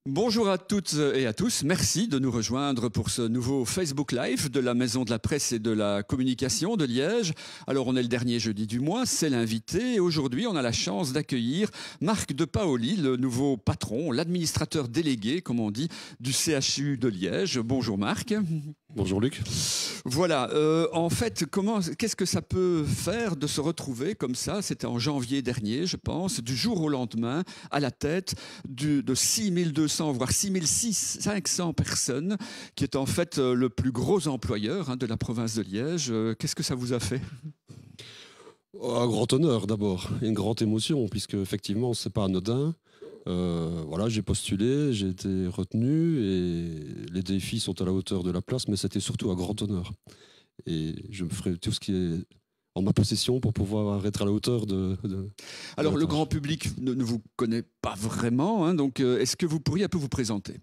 Bonjour à toutes et à tous, merci de nous rejoindre pour ce nouveau Facebook Live de la Maison de la Presse et de la Communication de Liège. Alors on est le dernier jeudi du mois, c'est l'invité et aujourd'hui on a la chance d'accueillir Marc de Paoli, le nouveau patron, l'administrateur délégué comme on dit du CHU de Liège. Bonjour Marc. Bonjour Luc. Voilà, en fait, qu'est-ce que ça peut faire de se retrouver comme ça, c'était en janvier dernier je pense, du jour au lendemain à la tête de 6200 voire 6500 personnes, qui est en fait le plus gros employeur de la province de Liège. Qu'est-ce que ça vous a fait ? Un grand honneur d'abord, une grande émotion, puisque effectivement c'est pas anodin. Voilà, j'ai postulé, j'ai été retenu et les défis sont à la hauteur de la place, mais c'était surtout un grand honneur. Et je me ferai tout ce qui est en ma possession pour pouvoir être à la hauteur de Alors le tâche. grand public ne vous connaît pas vraiment, donc est-ce que vous pourriez un peu vous présenter ?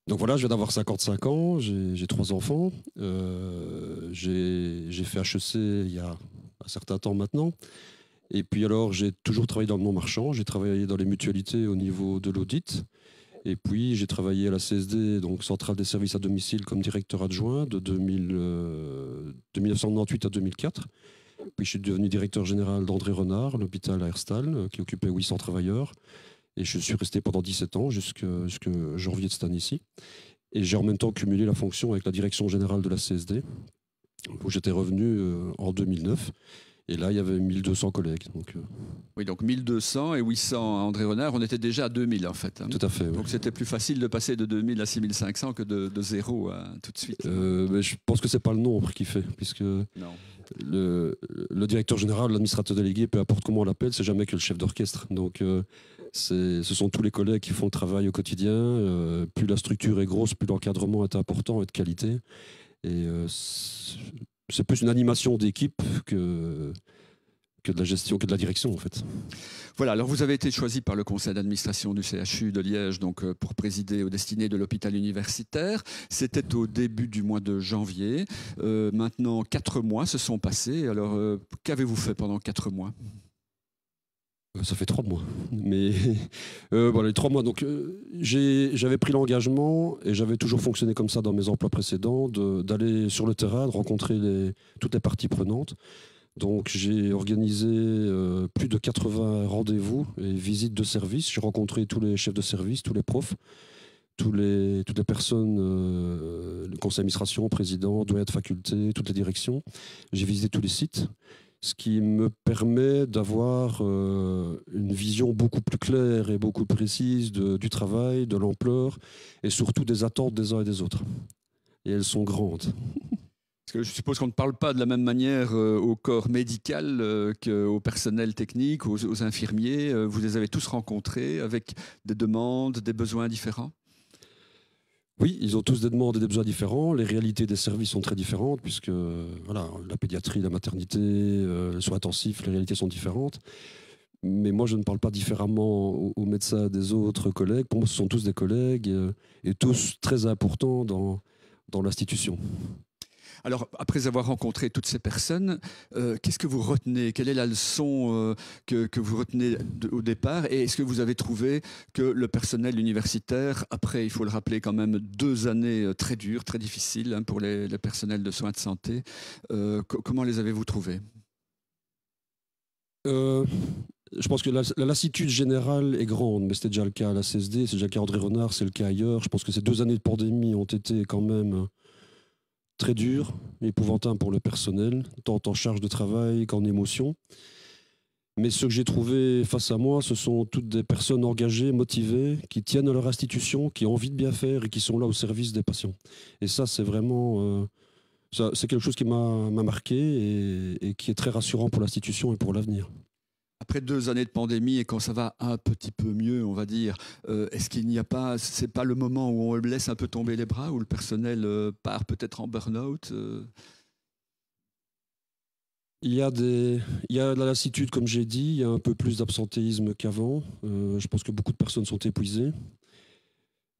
Donc voilà, je viens d'avoir 55 ans, j'ai 3 enfants, j'ai fait HEC il y a un certain temps maintenant. Et puis alors, j'ai toujours travaillé dans le non-marchand, j'ai travaillé dans les mutualités au niveau de l'audit. Et puis, j'ai travaillé à la CSD, donc Centrale des services à domicile, comme directeur adjoint de 1998 à 2004. Puis, je suis devenu directeur général d'André Renard, l'hôpital à Herstal, qui occupait 800 travailleurs. Et je suis resté pendant 17 ans, jusqu'à janvier de cette année-ci. Et j'ai en même temps cumulé la fonction avec la direction générale de la CSD, où j'étais revenu en 2009. Et là, il y avait 1200 collègues. Oui, donc 1200 et 800 à André Renard, on était déjà à 2000 en fait. Tout à fait. Oui. Donc c'était plus facile de passer de 2000 à 6500 que de 0 à tout de suite. Mais je pense que c'est pas le nombre qui fait, puisque le directeur général, l'administrateur délégué, peu importe comment on l'appelle, c'est jamais que le chef d'orchestre. Donc ce sont tous les collègues qui font le travail au quotidien. Plus la structure est grosse, plus l'encadrement est important et de qualité. Et c'est plus une animation d'équipe que de la gestion, que de la direction en fait. Voilà, alors vous avez été choisi par le conseil d'administration du CHU de Liège donc, pour présider aux destinées de l'hôpital universitaire. C'était au début du mois de janvier. Maintenant, 4 mois se sont passés. Alors, qu'avez-vous fait pendant 4 mois ? Ça fait 3 mois. Mais voilà, les 3 mois. Donc, j'avais pris l'engagement et j'avais toujours fonctionné comme ça dans mes emplois précédents, d'aller sur le terrain, de rencontrer toutes les parties prenantes. Donc, j'ai organisé plus de 80 rendez-vous et visites de service. J'ai rencontré tous les chefs de service, tous les profs, toutes les personnes, le conseil d'administration, président, doyen de faculté, toutes les directions. J'ai visité tous les sites. Ce qui me permet d'avoir une vision beaucoup plus claire et beaucoup plus précise du travail, de l'ampleur et surtout des attentes des uns et des autres. Et elles sont grandes. Parce que je suppose qu'on ne parle pas de la même manière au corps médical qu'au personnel technique, aux infirmiers. Vous les avez tous rencontrés avec des demandes, des besoins différents ? Oui, ils ont tous des demandes et des besoins différents. Les réalités des services sont très différentes puisque voilà, la pédiatrie, la maternité, les soins intensifs, les réalités sont différentes. Mais moi, je ne parle pas différemment aux médecins des autres collègues. Pour moi, ce sont tous des collègues et tous très importants dans l'institution. Alors, après avoir rencontré toutes ces personnes, qu'est-ce que vous retenez ? Quelle est la leçon que vous retenez au départ ? Et est-ce que vous avez trouvé que le personnel universitaire, après, il faut le rappeler quand même, 2 années très dures, très difficiles pour les personnels de soins de santé, comment les avez-vous trouvés ? Je pense que la lassitude générale est grande, mais c'était déjà le cas à la CSD, c'est déjà le cas à André Renard, c'est le cas ailleurs. Je pense que ces 2 années de pandémie ont été quand même très dur, épouvantable pour le personnel, tant en charge de travail qu'en émotion. Mais ce que j'ai trouvé face à moi, ce sont toutes des personnes engagées, motivées, qui tiennent à leur institution, qui ont envie de bien faire et qui sont là au service des patients. Et ça, c'est vraiment... c'est quelque chose qui m'a marqué et qui est très rassurant pour l'institution et pour l'avenir. Après 2 années de pandémie et quand ça va un petit peu mieux, on va dire, est-ce qu'il n'y a pas, c'est pas le moment où on laisse un peu tomber les bras, où le personnel part peut-être en burn-out Il y a de la lassitude, comme j'ai dit, il y a un peu plus d'absentéisme qu'avant. Je pense que beaucoup de personnes sont épuisées.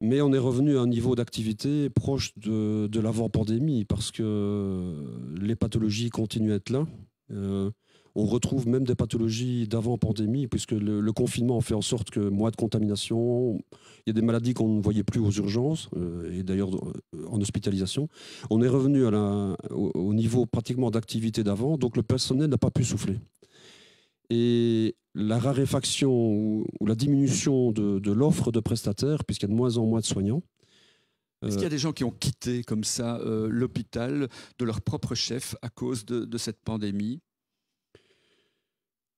Mais on est revenu à un niveau d'activité proche de l'avant-pandémie parce que les pathologies continuent à être là. On retrouve même des pathologies d'avant pandémie, puisque le confinement fait en sorte que moins de contamination. Il y a des maladies qu'on ne voyait plus aux urgences, et d'ailleurs en hospitalisation. On est revenu au niveau pratiquement d'activité d'avant, donc le personnel n'a pas pu souffler. Et la raréfaction ou la diminution de l'offre de prestataires, puisqu'il y a de moins en moins de soignants. Est-ce qu'il y a des gens qui ont quitté comme ça l'hôpital de leur propre chef à cause de cette pandémie?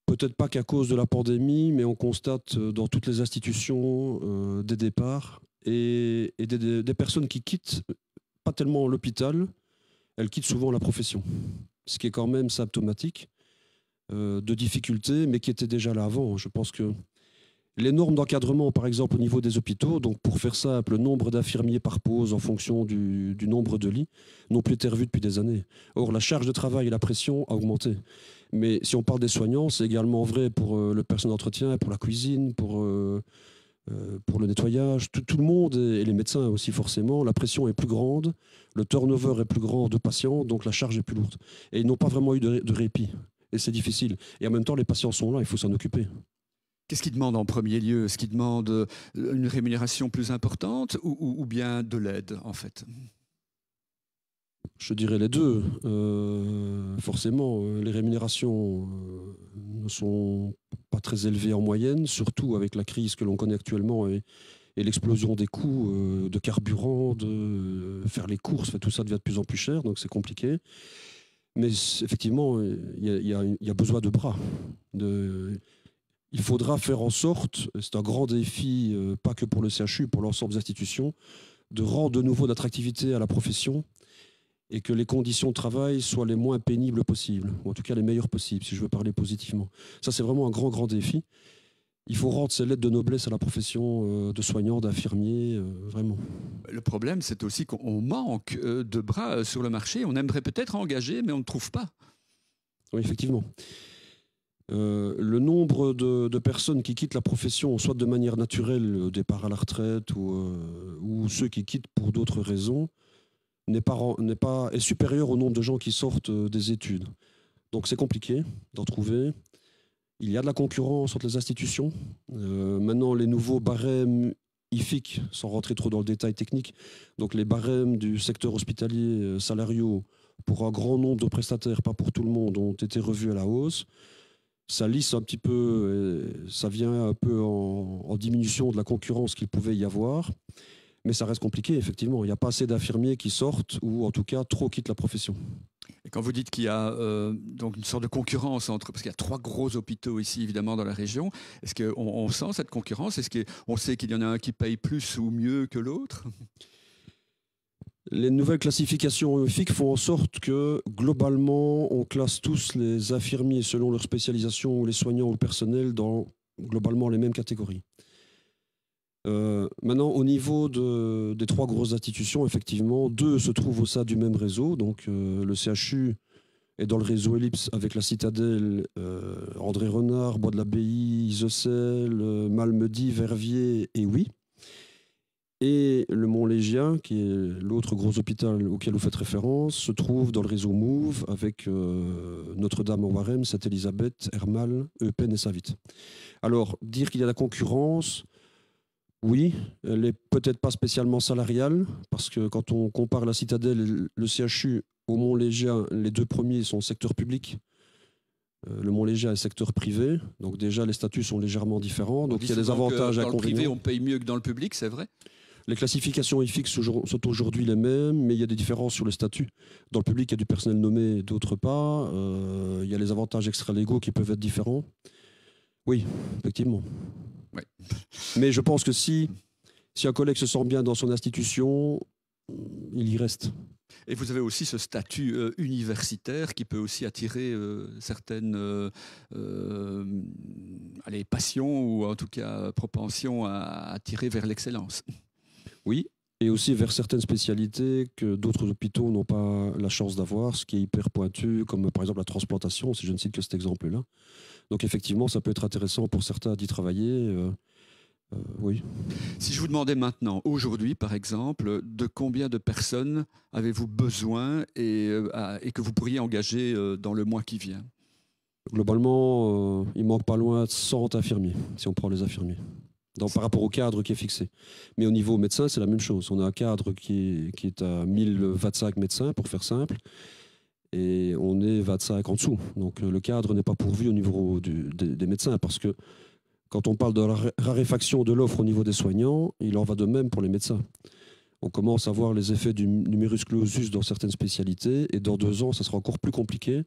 Peut-être pas qu'à cause de la pandémie, mais on constate dans toutes les institutions des départs et des personnes qui quittent, pas tellement l'hôpital, elles quittent souvent la profession. Ce qui est quand même symptomatique de difficultés, mais qui était déjà là avant. Je pense que les normes d'encadrement, par exemple, au niveau des hôpitaux, donc pour faire simple, le nombre d'infirmiers par pause en fonction du nombre de lits, n'ont plus été revus depuis des années. Or, la charge de travail et la pression a augmenté. Mais si on parle des soignants, c'est également vrai pour le personnel d'entretien, pour la cuisine, pour le nettoyage. Tout le monde, et les médecins aussi forcément, la pression est plus grande, le turnover est plus grand de patients, donc la charge est plus lourde. Et ils n'ont pas vraiment eu de répit. Et c'est difficile. Et en même temps, les patients sont là, il faut s'en occuper. Qu'est-ce qu'ils demandent en premier lieu? Est-ce qu'ils demandent une rémunération plus importante ou bien de l'aide, en fait? Je dirais les deux. Forcément, les rémunérations ne sont pas très élevées en moyenne, surtout avec la crise que l'on connaît actuellement et l'explosion des coûts de carburant, de faire les courses, tout ça devient de plus en plus cher, donc c'est compliqué. Mais effectivement, il y a besoin de bras. Il faudra faire en sorte, c'est un grand défi, pas que pour le CHU, pour l'ensemble des institutions, de rendre de nouveau d'attractivité à la profession et que les conditions de travail soient les moins pénibles possibles, ou en tout cas les meilleures possibles, si je veux parler positivement. Ça, c'est vraiment un grand, grand défi. Il faut rendre ces lettres de noblesse à la profession de soignant, d'infirmier, vraiment. Le problème, c'est aussi qu'on manque de bras sur le marché. On aimerait peut-être engager, mais on ne trouve pas. Oui, effectivement. Le nombre de personnes qui quittent la profession, soit de manière naturelle, au départ à la retraite, ou ceux qui quittent pour d'autres raisons, est supérieur au nombre de gens qui sortent des études. Donc c'est compliqué d'en trouver. Il y a de la concurrence entre les institutions. Maintenant, les nouveaux barèmes IFIC, sans rentrer trop dans le détail technique, donc les barèmes du secteur hospitalier salariaux pour un grand nombre de prestataires, pas pour tout le monde, ont été revus à la hausse. Ça lisse un petit peu, ça vient un peu en diminution de la concurrence qu'il pouvait y avoir. Mais ça reste compliqué, effectivement. Il n'y a pas assez d'infirmiers qui sortent ou en tout cas trop quittent la profession. Et quand vous dites qu'il y a donc une sorte de concurrence parce qu'il y a 3 gros hôpitaux ici, évidemment, dans la région, est-ce qu'on sent cette concurrence? Est-ce qu'on sait qu'il y en a un qui paye plus ou mieux que l'autre? Les nouvelles classifications EFIC font en sorte que, globalement, on classe tous les infirmiers selon leur spécialisation, ou les soignants ou le personnel, dans globalement les mêmes catégories. Maintenant, au niveau des 3 grosses institutions, effectivement, 2 se trouvent au sein du même réseau. Donc, le CHU est dans le réseau Ellipse avec la Citadelle, André Renard, Bois de l'Abbaye, Isocel, Malmedy, Verviers et Oui. Et le Mont-Légien, qui est l'autre gros hôpital auquel vous faites référence, se trouve dans le réseau Mouve avec Notre-Dame-au-Warem, Sainte-Élisabeth, Hermal, Eupen et Savit. Alors, dire qu'il y a de la concurrence, oui, elle n'est peut-être pas spécialement salariale, parce que quand on compare la Citadelle et le CHU au Mont-Légien, les 2 premiers sont secteur public. Le Mont-Légien est secteur privé, donc déjà les statuts sont légèrement différents. Donc il y a des avantages et inconvénients. Dans le privé, on paye mieux que dans le public, c'est vrai? Les classifications IFIX sont aujourd'hui les mêmes, mais il y a des différences sur le statut. Dans le public, il y a du personnel nommé, d'autres pas. Il y a les avantages extra-légaux qui peuvent être différents. Oui, effectivement. Oui. Mais je pense que si un collègue se sent bien dans son institution, il y reste. Et vous avez aussi ce statut universitaire qui peut aussi attirer certaines passions ou en tout cas propensions à attirer vers l'excellence. Oui, et aussi vers certaines spécialités que d'autres hôpitaux n'ont pas la chance d'avoir, ce qui est hyper pointu, comme par exemple la transplantation, si je ne cite que cet exemple-là. Donc effectivement, ça peut être intéressant pour certains d'y travailler. Oui. Si je vous demandais maintenant, aujourd'hui par exemple, de combien de personnes avez-vous besoin et que vous pourriez engager dans le mois qui vient? Globalement, il manque pas loin de 100 infirmiers, si on prend les infirmiers, par rapport au cadre qui est fixé. Mais au niveau médecin, c'est la même chose. On a un cadre qui est à 1025 médecins, pour faire simple, et on est 25 en dessous. Donc le cadre n'est pas pourvu au niveau des médecins, parce que quand on parle de la raréfaction de l'offre au niveau des soignants, il en va de même pour les médecins. On commence à voir les effets du numerus clausus dans certaines spécialités, et dans 2 ans, ça sera encore plus compliqué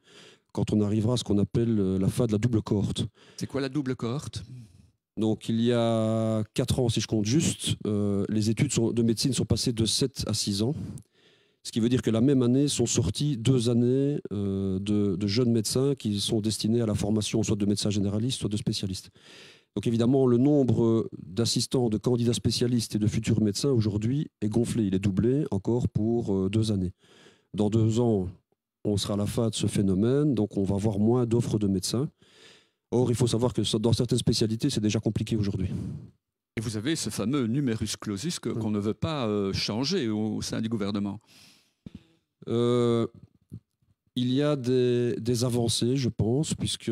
quand on arrivera à ce qu'on appelle la fin de la double cohorte. C'est quoi la double cohorte? Donc il y a 4 ans, si je compte juste, les études de médecine sont passées de 7 à 6 ans. Ce qui veut dire que la même année sont sorties 2 années de jeunes médecins qui sont destinés à la formation soit de médecins généralistes, soit de spécialistes. Donc évidemment, le nombre d'assistants, de candidats spécialistes et de futurs médecins aujourd'hui est gonflé. Il est doublé encore pour 2 années. Dans 2 ans, on sera à la fin de ce phénomène, donc on va avoir moins d'offres de médecins. Or, il faut savoir que dans certaines spécialités, c'est déjà compliqué aujourd'hui. Et vous avez ce fameux numerus clausus qu'on ne veut pas changer au sein du gouvernement. Il y a des avancées, je pense, puisque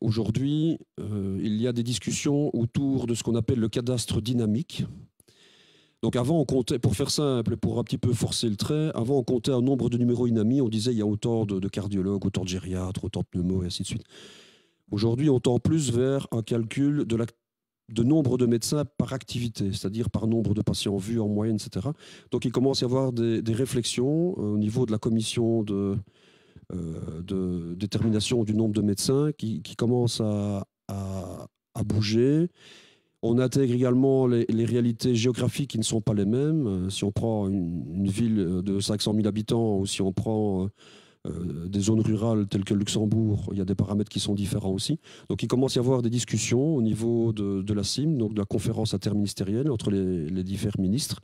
aujourd'hui, il y a des discussions autour de ce qu'on appelle le cadastre dynamique. Donc avant, on comptait, pour faire simple, pour un petit peu forcer le trait, avant on comptait un nombre de numéros INAMI, on disait il y a autant de cardiologues, autant de gériatres, autant de pneumos, et ainsi de suite. Aujourd'hui, on tend plus vers un calcul de nombre de médecins par activité, c'est-à-dire par nombre de patients vus en moyenne, etc. Donc il commence à y avoir des réflexions au niveau de la commission de détermination du nombre de médecins qui commence à bouger. On intègre également les réalités géographiques qui ne sont pas les mêmes. Si on prend une ville de 500 000 habitants ou si on prend des zones rurales telles que Luxembourg, il y a des paramètres qui sont différents aussi. Donc il commence à y avoir des discussions au niveau de la CIM, donc de la conférence interministérielle entre les différents ministres.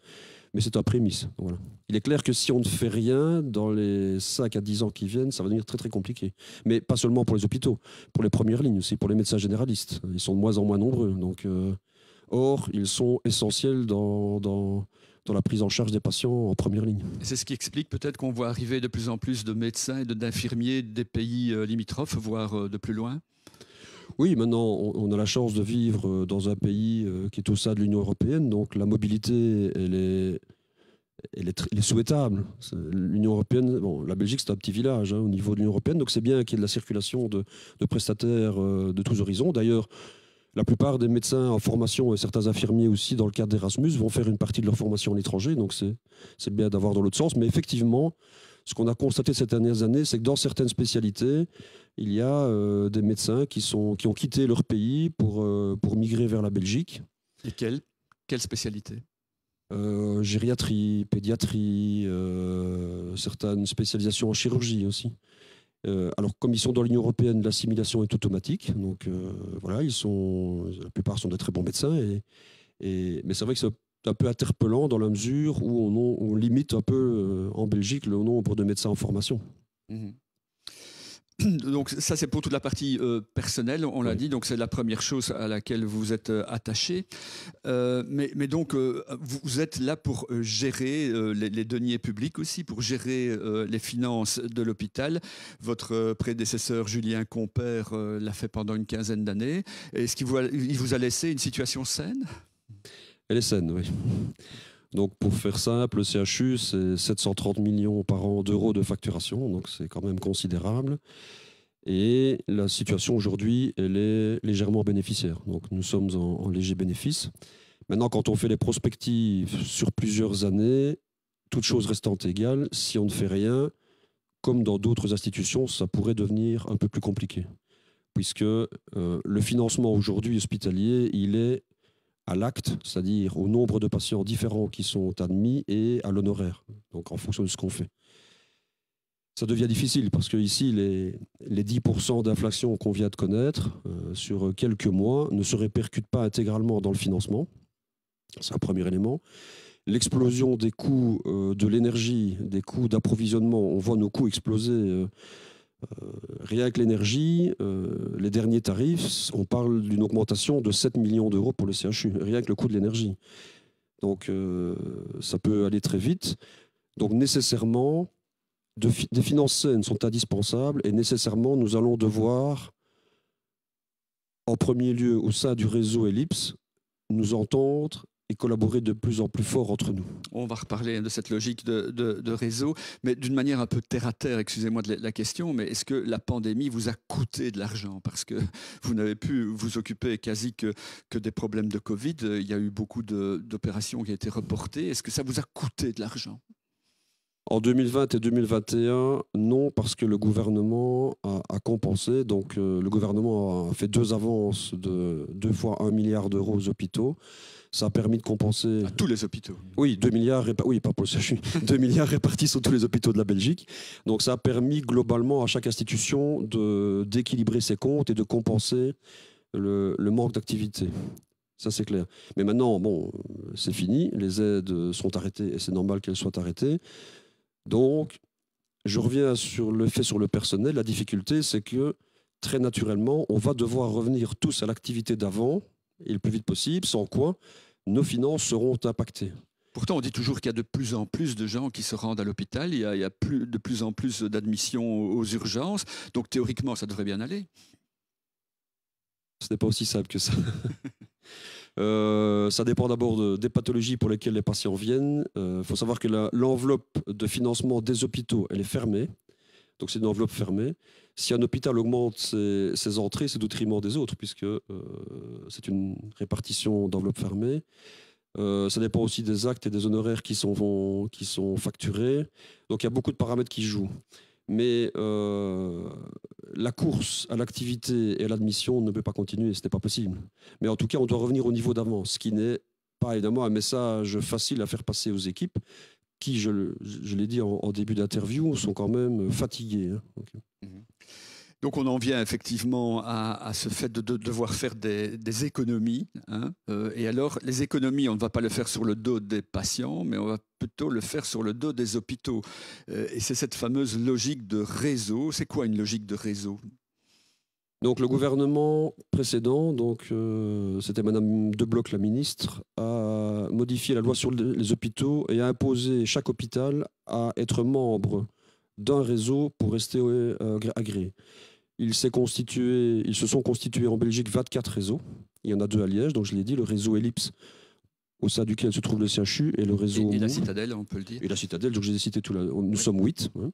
Mais c'est un prémisse. Voilà. Il est clair que si on ne fait rien dans les 5 à 10 ans qui viennent, ça va devenir très très compliqué. Mais pas seulement pour les hôpitaux, pour les premières lignes aussi, pour les médecins généralistes. Ils sont de moins en moins nombreux. Donc, or, ils sont essentiels dans la prise en charge des patients en première ligne. C'est ce qui explique peut-être qu'on voit arriver de plus en plus de médecins et d'infirmiers des pays limitrophes, voire de plus loin. Oui, maintenant, on a la chance de vivre dans un pays qui est au sein de l'Union européenne, donc la mobilité, elle est souhaitable. L'Union européenne, bon, la Belgique, c'est un petit village au niveau de l'Union européenne, donc c'est bien qu'il y ait de la circulation de prestataires de tous horizons. D'ailleurs, la plupart des médecins en formation et certains infirmiers aussi, dans le cadre d'Erasmus, vont faire une partie de leur formation à l'étranger, donc c'est bien d'avoir dans l'autre sens. Mais effectivement, ce qu'on a constaté ces dernières années, c'est que dans certaines spécialités, il y a des médecins qui ont quitté leur pays pour migrer vers la Belgique. Et quelle spécialité? Gériatrie, pédiatrie, certaines spécialisations en chirurgie aussi. Alors, comme ils sont dans l'Union européenne, l'assimilation est automatique. Donc, voilà, la plupart sont de très bons médecins. Mais c'est vrai que c'est un peu interpellant dans la mesure où on limite un peu en Belgique le nombre de médecins en formation. Mmh. Donc ça, c'est pour toute la partie personnelle, on l'a dit, donc c'est la première chose à laquelle vous êtes attaché. Mais donc, vous êtes là pour gérer les deniers publics aussi, pour gérer les finances de l'hôpital. Votre prédécesseur, Julien Compère, l'a fait pendant une quinzaine d'années. Est-ce qu'il vous a laissé une situation saine? Elle est saine, oui. Donc, pour faire simple, le CHU, c'est 730 millions par an d'euros de facturation, donc c'est quand même considérable. Et la situation aujourd'hui, elle est légèrement bénéficiaire. Donc, nous sommes en léger bénéfice. Maintenant, quand on fait les prospectives sur plusieurs années, toutes choses restant égales, si on ne fait rien, comme dans d'autres institutions, ça pourrait devenir un peu plus compliqué. Puisque le financement aujourd'hui hospitalier, il est à l'acte, c'est-à-dire au nombre de patients différents qui sont admis et à l'honoraire, donc en fonction de ce qu'on fait. Ça devient difficile parce que ici, les 10% d'inflation qu'on vient de connaître sur quelques mois ne se répercutent pas intégralement dans le financement. C'est un premier élément. L'explosion des coûts de l'énergie, des coûts d'approvisionnement, on voit nos coûts exploser. Rien que l'énergie, les derniers tarifs, on parle d'une augmentation de 7 millions d'euros pour le CHU, rien que le coût de l'énergie. Donc ça peut aller très vite. Donc nécessairement, des finances saines sont indispensables et nécessairement, nous allons devoir, en premier lieu, au sein du réseau Ellipse, nous entendre et collaborer de plus en plus fort entre nous. On va reparler de cette logique de réseau, mais d'une manière un peu terre à terre, excusez-moi de la question, mais est-ce que la pandémie vous a coûté de l'argent? Parce que vous n'avez pu vous occuper quasi que des problèmes de Covid. Il y a eu beaucoup d'opérations qui ont été reportées. Est-ce que ça vous a coûté de l'argent? En 2020 et 2021, non, parce que le gouvernement a compensé. Donc, le gouvernement a fait 2 avances de 2 fois 1 milliard d'euros aux hôpitaux. Ça a permis de compenser... À tous les hôpitaux? Oui, 2 milliards, oui, pas pour le CHU, 2 milliards répartis sur tous les hôpitaux de la Belgique. Donc, ça a permis globalement à chaque institution d'équilibrer ses comptes et de compenser le manque d'activité. Ça, c'est clair. Mais maintenant, bon, c'est fini. Les aides sont arrêtées et c'est normal qu'elles soient arrêtées. Donc, je reviens sur le personnel. La difficulté, c'est que très naturellement, on va devoir revenir tous à l'activité d'avant, et le plus vite possible, sans quoi nos finances seront impactées. Pourtant, on dit toujours qu'il y a de plus en plus de gens qui se rendent à l'hôpital. Il y a de plus en plus d'admissions aux urgences. Donc, théoriquement, ça devrait bien aller. Ce n'est pas aussi simple que ça. Ça dépend d'abord des pathologies pour lesquelles les patients viennent. Faut savoir que l'enveloppe de financement des hôpitaux, elle est fermée. Donc c'est une enveloppe fermée. Si un hôpital augmente ses entrées, c'est au détriment des autres, puisque c'est une répartition d'enveloppe fermée. Ça dépend aussi des actes et des honoraires qui sont facturés. Donc il y a beaucoup de paramètres qui jouent. Mais la course à l'activité et à l'admission ne peut pas continuer, ce n'est pas possible. Mais en tout cas, on doit revenir au niveau d'avant, ce qui n'est pas évidemment un message facile à faire passer aux équipes qui, je l'ai dit en début d'interview, sont quand même fatiguées. Hein. Okay. Donc on en vient effectivement à ce fait de devoir faire des économies. Hein, et alors, les économies, on ne va pas le faire sur le dos des patients, mais on va plutôt le faire sur le dos des hôpitaux. Et c'est cette fameuse logique de réseau. C'est quoi une logique de réseau? Donc le gouvernement précédent, c'était Madame Debloc la ministre, a modifié la loi sur les hôpitaux et a imposé chaque hôpital à être membre d'un réseau pour rester agréé. Ils se sont constitués en Belgique 24 réseaux. Il y en a 2 à Liège, donc je l'ai dit, le réseau Ellipse, au sein duquel se trouve le CHU, et le réseau... Et la Citadelle, on peut le dire. Et la Citadelle, donc je les ai cités nous sommes 8. Hein.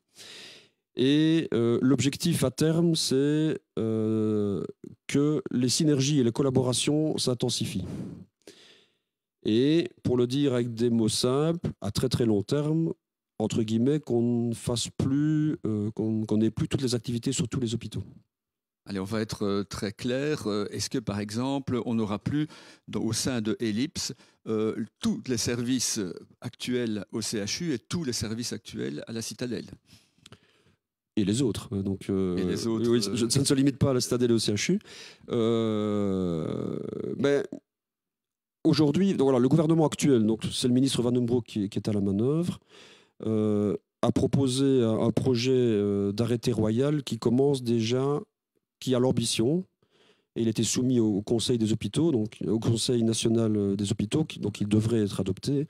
Et l'objectif à terme, c'est que les synergies et les collaborations s'intensifient. Et pour le dire avec des mots simples, à très très long terme, entre guillemets, qu'on ne fasse plus, qu'on n'ait plus toutes les activités sur tous les hôpitaux. Allez, on va être très clair. Est-ce que, par exemple, on n'aura plus, au sein de Ellipse, tous les services actuels au CHU et tous les services actuels à la Citadelle? Et les autres. Et les autres, oui, ça ne se limite pas à la Citadelle et au CHU. Mais aujourd'hui, voilà, le gouvernement actuel, donc c'est le ministre Van den Broek qui est à la manœuvre, a proposé un projet d'arrêté royal qui a l'ambition, et il était soumis au Conseil des hôpitaux, donc au Conseil national des hôpitaux, donc il devrait être adopté.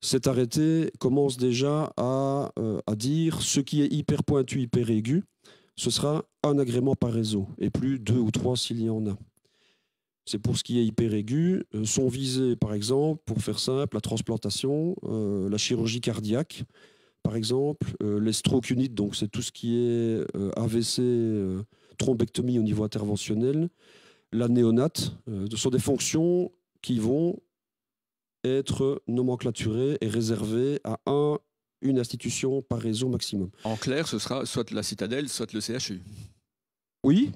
Cet arrêté commence déjà à dire ce qui est hyper pointu, hyper aigu, ce sera un agrément par réseau, et plus 2 ou 3 s'il y en a. C'est pour ce qui est hyper aigu. Sont visés, par exemple, pour faire simple, la transplantation, la chirurgie cardiaque, par exemple, les stroke units, donc c'est tout ce qui est AVC, thrombectomie au niveau interventionnel, la néonate. Ce sont des fonctions qui vont être nomenclaturées et réservées à une institution par réseau maximum. En clair, ce sera soit la Citadelle, soit le CHU. Oui.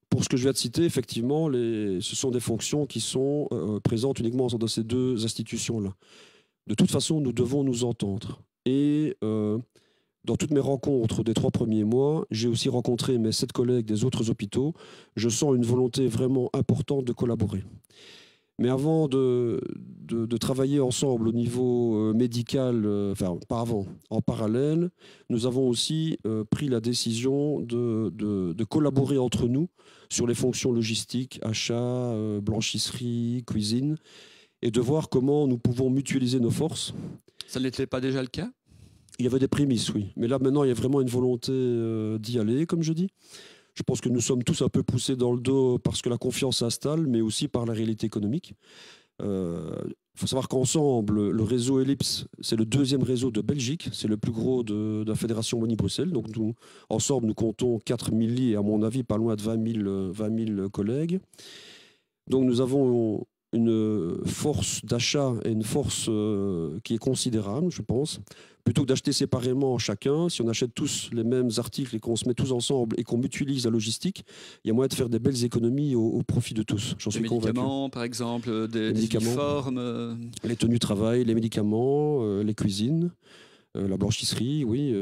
Pour ce que je viens de citer, effectivement, ce sont des fonctions qui sont présentes uniquement dans ces 2 institutions-là. De toute façon, nous devons nous entendre. Et dans toutes mes rencontres des 3 premiers mois, j'ai aussi rencontré mes 7 collègues des autres hôpitaux. Je sens une volonté vraiment importante de collaborer. Mais avant de travailler ensemble au niveau médical, enfin pas avant, en parallèle, nous avons aussi pris la décision de collaborer entre nous sur les fonctions logistiques, achat, blanchisserie, cuisine, et de voir comment nous pouvons mutualiser nos forces. Ça n'était pas déjà le cas? Il y avait des prémices, oui. Mais là, maintenant, il y a vraiment une volonté d'y aller, comme je dis. Je pense que nous sommes tous un peu poussés dans le dos parce que la confiance s'installe, mais aussi par la réalité économique. Il faut savoir qu'ensemble, le réseau Ellipse, c'est le deuxième réseau de Belgique. C'est le plus gros de la Fédération Wallonie-Bruxelles. Donc, ensemble, nous comptons 4 000 lits et, à mon avis, pas loin de 20 000 collègues. Donc, nous avons une force d'achat et une force qui est considérable, je pense. Plutôt que d'acheter séparément chacun, si on achète tous les mêmes articles et qu'on se met tous ensemble et qu'on mutualise la logistique, il y a moyen de faire des belles économies au profit de tous. J'en suis convaincu. Les médicaments, par exemple, des uniformes. Les tenues de travail, les médicaments, les cuisines, la blanchisserie, oui.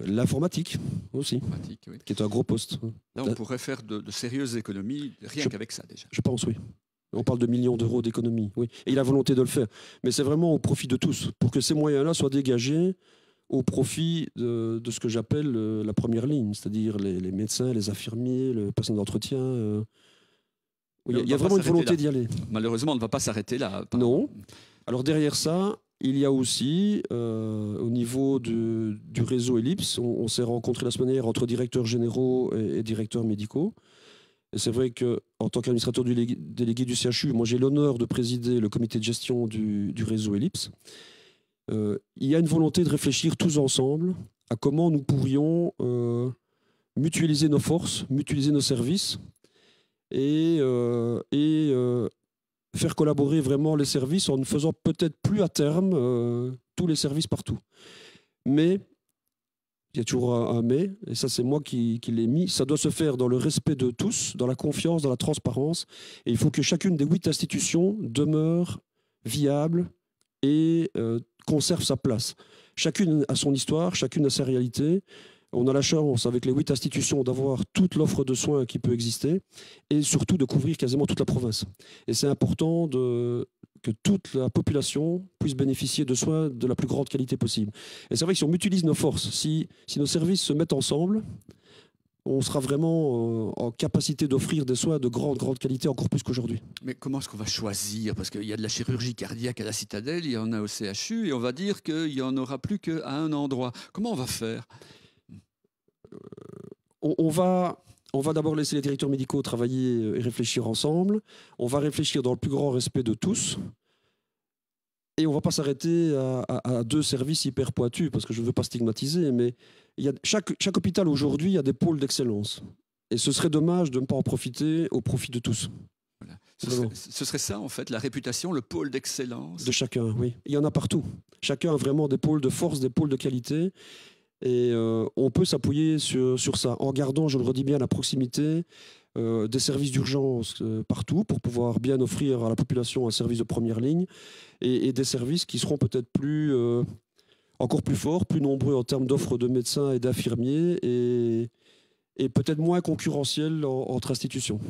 L'informatique aussi, oui, qui est un gros poste. Là, on pourrait faire de sérieuses économies, rien qu'avec ça déjà. Je pense, oui. On parle de millions d'euros d'économies, oui. Et il a volonté de le faire. Mais c'est vraiment au profit de tous, pour que ces moyens-là soient dégagés au profit de ce que j'appelle la première ligne, c'est-à-dire les médecins, les infirmiers, le personnel d'entretien. Il y a vraiment une volonté d'y aller. Malheureusement, on ne va pas s'arrêter là. Non. Alors derrière ça, il y a aussi, au niveau du réseau Ellipse, on s'est rencontrés la semaine dernière entre directeurs généraux et directeurs médicaux. Et c'est vrai qu'en tant qu'administrateur délégué du CHU, moi j'ai l'honneur de présider le comité de gestion du réseau Ellipse. Il y a une volonté de réfléchir tous ensemble à comment nous pourrions mutualiser nos forces, mutualiser nos services et faire collaborer vraiment les services en ne faisant peut-être plus à terme tous les services partout. Mais il y a toujours un mais, et ça c'est moi qui l'ai mis, ça doit se faire dans le respect de tous, dans la confiance, dans la transparence, et il faut que chacune des 8 institutions demeure viable et conserve sa place. Chacune a son histoire, chacune a sa réalité. On a la chance, avec les 8 institutions, d'avoir toute l'offre de soins qui peut exister, et surtout de couvrir quasiment toute la province. Et c'est important que toute la population puisse bénéficier de soins de la plus grande qualité possible. Et c'est vrai que si on mutualise nos forces, si nos services se mettent ensemble, on sera vraiment en capacité d'offrir des soins de grande qualité, encore plus qu'aujourd'hui. Mais comment est-ce qu'on va choisir? Parce qu'il y a de la chirurgie cardiaque à la Citadelle, il y en a au CHU, et on va dire qu'il n'y en aura plus qu'à un endroit. Comment on va faire? On va d'abord laisser les directeurs médicaux travailler et réfléchir ensemble. On va réfléchir dans le plus grand respect de tous. Et on ne va pas s'arrêter à 2 services hyper pointus, parce que je ne veux pas stigmatiser, mais chaque hôpital aujourd'hui a des pôles d'excellence. Et ce serait dommage de ne pas en profiter au profit de tous. Voilà. Ce serait ça, en fait, la réputation, le pôle d'excellence? De chacun, oui. Il y en a partout. Chacun a vraiment des pôles de force, des pôles de qualité. Et on peut s'appuyer sur ça, en gardant, je le redis bien, la proximité des services d'urgence partout, pour pouvoir bien offrir à la population un service de première ligne, et des services qui seront peut-être encore plus forts, plus nombreux en termes d'offres de médecins et d'infirmiers, et peut-être moins concurrentiels entre institutions.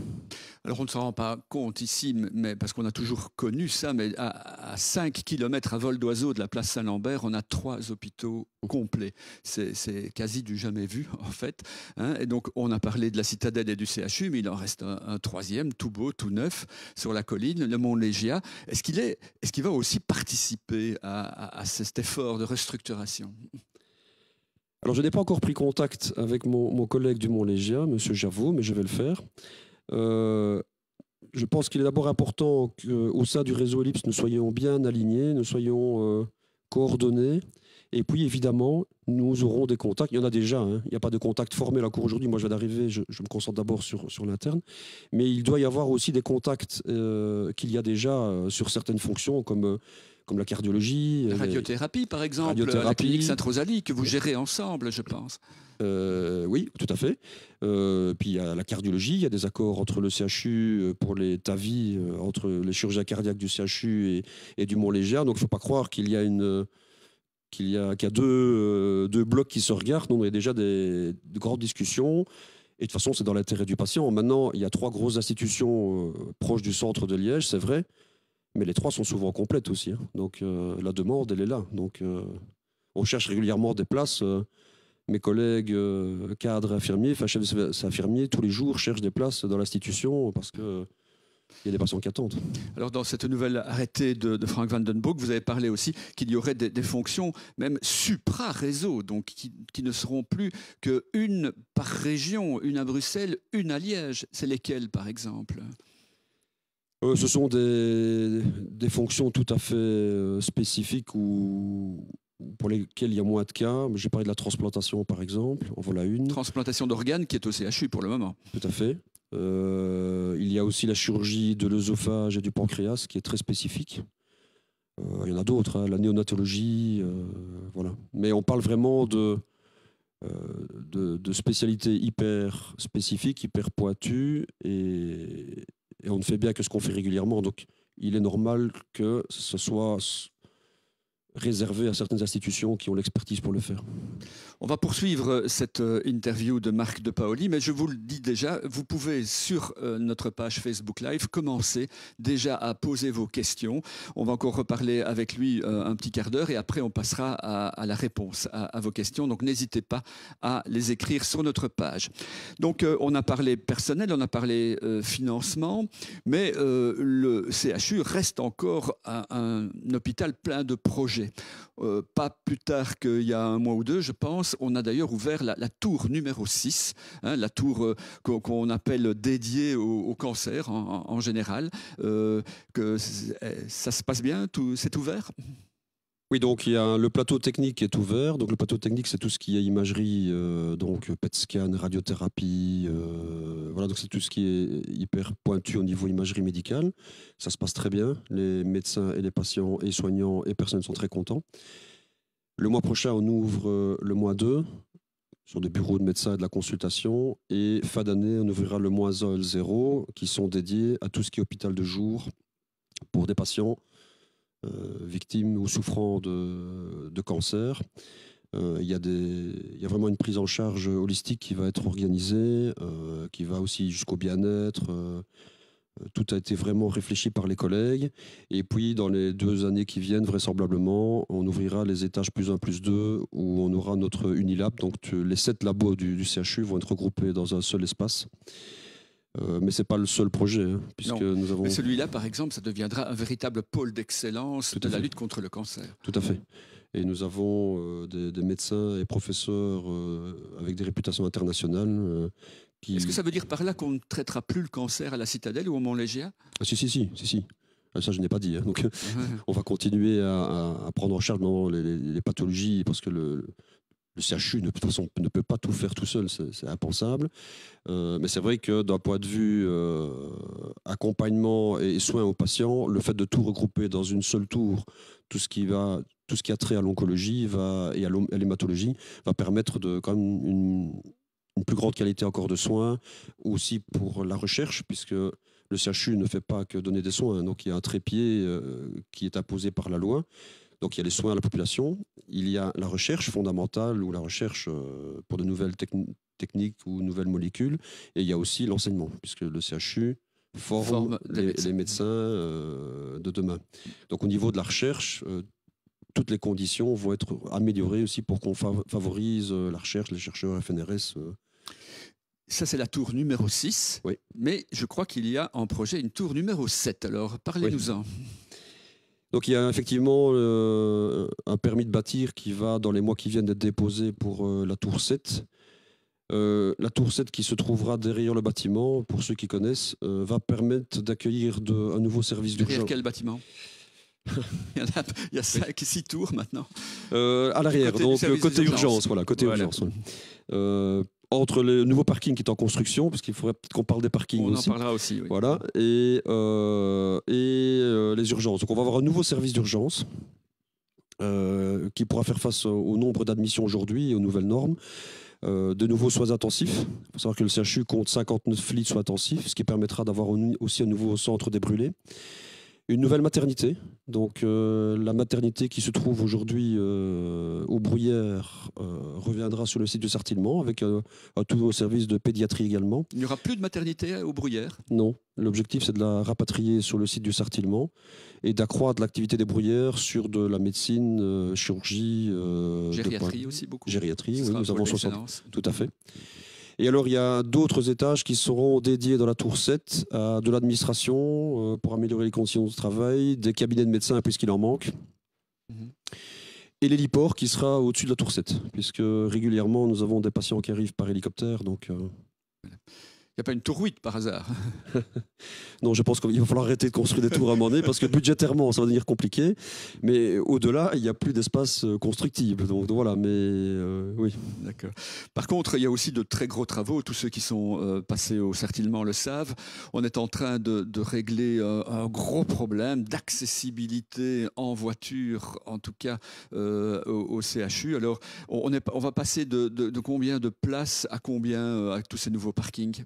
Alors on ne s'en rend pas compte ici, mais parce qu'on a toujours connu ça, mais à 5 km à vol d'oiseau de la place Saint-Lambert, on a 3 hôpitaux complets. C'est quasi du jamais vu, en fait. Hein. Et donc on a parlé de la Citadelle et du CHU, mais il en reste un troisième, tout beau, tout neuf, sur la colline, le Mont Légia. Est-ce qu'il va aussi participer à cet effort de restructuration? Alors, je n'ai pas encore pris contact avec mon collègue du Mont Légia, M. Javot, mais je vais le faire. Je pense qu'il est d'abord important qu'au sein du réseau Ellipse, nous soyons bien alignés, nous soyons coordonnés. Et puis, évidemment, nous aurons des contacts. Il y en a déjà, hein. Il n'y a pas de contact formel encore aujourd'hui. Moi, je viens d'arriver, je me concentre d'abord sur l'interne. Mais il doit y avoir aussi des contacts qu'il y a déjà sur certaines fonctions, comme la cardiologie. La radiothérapie, par exemple, la clinique Sainte-Rosalie, que vous gérez ensemble, je pense. Oui, tout à fait. Puis il y a la cardiologie, il y a des accords entre le CHU pour les TAVI, entre les chirurgiens cardiaques du CHU et du Mont-Léger. Donc il ne faut pas croire qu'il y a deux blocs qui se regardent. Non, il y a déjà de grandes discussions. Et de toute façon, c'est dans l'intérêt du patient. Maintenant, il y a 3 grosses institutions proches du centre de Liège, c'est vrai. Mais les 3 sont souvent complètes aussi. Hein. Donc la demande, elle est là. Donc on cherche régulièrement des places. Mes collègues cadres infirmiers, chefs infirmiers, tous les jours cherchent des places dans l'institution parce que Il y a des patients qui attendent. Alors, dans cette nouvelle arrêté de Frank van den Broek, vous avez parlé aussi qu'il y aurait des fonctions même supra-réseau, donc qui ne seront plus qu'une par région, une à Bruxelles, une à Liège. C'est lesquelles, par exemple? Ce sont des fonctions tout à fait spécifiques ou pour lesquelles il y a moins de cas. J'ai parlé de la transplantation, par exemple. En voilà une. Transplantation d'organes qui est au CHU pour le moment. Tout à fait. Il y a aussi la chirurgie de l'œsophage et du pancréas qui est très spécifique. Il y en a d'autres, hein, la néonatologie, voilà. Mais on parle vraiment de spécialités hyper spécifiques, hyper pointues, et on ne fait bien que ce qu'on fait régulièrement. Donc il est normal que ce soit réservé à certaines institutions qui ont l'expertise pour le faire. On va poursuivre cette interview de Marc de Paoli, mais je vous le dis déjà, vous pouvez sur notre page Facebook Live commencer déjà à poser vos questions. On va encore reparler avec lui un petit quart d'heure et après on passera à la réponse à vos questions. Donc n'hésitez pas à les écrire sur notre page. Donc on a parlé personnel, on a parlé financement, mais le CHU reste encore un hôpital plein de projets. Pas plus tard qu'il y a un mois ou deux, je pense, on a d'ailleurs ouvert la tour numéro 6, hein, la tour qu'on appelle dédiée au cancer en général. Que ça se passe bien, c'est ouvert? Oui, donc il y a le plateau technique qui est ouvert. Donc le plateau technique, c'est tout ce qui est imagerie, donc PET scan, radiothérapie. Voilà, donc c'est tout ce qui est hyper pointu au niveau imagerie médicale. Ça se passe très bien. Les médecins et les patients et soignants et personnes sont très contents. Le mois prochain, on ouvre le mois 2 sur des bureaux de médecins et de la consultation. Et fin d'année, on ouvrira le mois 1 et le 0 qui sont dédiés à tout ce qui est hôpital de jour pour des patients victimes ou souffrant de cancer. Il y a vraiment une prise en charge holistique qui va être organisée, qui va aussi jusqu'au bien-être. Tout a été vraiment réfléchi par les collègues. Et puis, dans les 2 années qui viennent, vraisemblablement, on ouvrira les étages +1, +2, où on aura notre Unilab. Donc, les 7 labos du CHU vont être regroupés dans un seul espace. Mais ce n'est pas le seul projet, hein, puisque nous avons... Mais celui-là, par exemple, ça deviendra un véritable pôle d'excellence de la lutte contre le cancer. Tout à fait. Et nous avons des médecins et professeurs avec des réputations internationales. Est-ce que ça veut dire par là qu'on ne traitera plus le cancer à la Citadelle ou au Mont-Légia? Si. Ça, je n'ai pas dit. Hein. Donc, on va continuer à prendre en charge les pathologies, parce que le CHU, de toute façon, ne peut pas tout faire tout seul, c'est impensable. Mais c'est vrai que d'un point de vue accompagnement et soins aux patients, le fait de tout regrouper dans une seule tour, tout ce qui a trait à l'oncologie et à l'hématologie, va permettre quand même une plus grande qualité encore de soins, aussi pour la recherche, puisque le CHU ne fait pas que donner des soins. Donc il y a un trépied qui est imposé par la loi. Donc il y a les soins à la population, il y a la recherche fondamentale ou la recherche pour de nouvelles techniques ou nouvelles molécules, et il y a aussi l'enseignement, puisque le CHU forme les médecins de demain. Donc au niveau de la recherche, toutes les conditions vont être améliorées aussi pour qu'on favorise la recherche, les chercheurs FNRS. Ça, c'est la tour numéro 6, oui. Mais je crois qu'il y a en projet une tour numéro 7. Alors, parlez-nous-en. Oui. Donc il y a effectivement un permis de bâtir qui va, dans les mois qui viennent, d'être déposé pour la tour 7. La tour 7 qui se trouvera derrière le bâtiment, pour ceux qui connaissent, va permettre d'accueillir un nouveau service d'urgence. Derrière quel bâtiment? Il y a 5 et 6 tours maintenant. À l'arrière, donc côté urgence. Voilà, côté urgence. Ouais. Entre le nouveau parking qui est en construction, parce qu'il faudrait peut-être qu'on parle des parkings aussi. On en parlera aussi, oui. Voilà, et les urgences. Donc on va avoir un nouveau service d'urgence qui pourra faire face au nombre d'admissions aujourd'hui et aux nouvelles normes. De nouveaux soins intensifs. Il faut savoir que le CHU compte 59 lits de soins intensifs, ce qui permettra d'avoir aussi un nouveau centre des brûlés. Une nouvelle maternité, donc la maternité qui se trouve aujourd'hui au Bruyères reviendra sur le site de Sartillement avec un tout nouveau service de pédiatrie également. Il n'y aura plus de maternité au Bruyères? Non, l'objectif c'est de la rapatrier sur le site du Sartillement et d'accroître l'activité des Bruyères sur de la médecine, chirurgie... gériatrie aussi beaucoup. Gériatrie, oui, nous avons 60. Tout à fait. Et alors, il y a d'autres étages qui seront dédiés dans la tour 7 à de l'administration pour améliorer les conditions de travail, des cabinets de médecins puisqu'il en manque. Et l'héliport qui sera au-dessus de la tour 7, puisque régulièrement, nous avons des patients qui arrivent par hélicoptère. Donc, il n'y a pas une tour 8 par hasard? Non, je pense qu'il va falloir arrêter de construire des tours à un moment donné parce que budgétairement, ça va devenir compliqué. Mais au-delà, il n'y a plus d'espace constructible. Donc voilà, mais oui. D'accord. Par contre, il y a aussi de très gros travaux. Tous ceux qui sont passés au Certillement le savent. On est en train de régler un gros problème d'accessibilité en voiture, en tout cas au CHU. Alors, on va passer de combien de places à combien avec tous ces nouveaux parkings?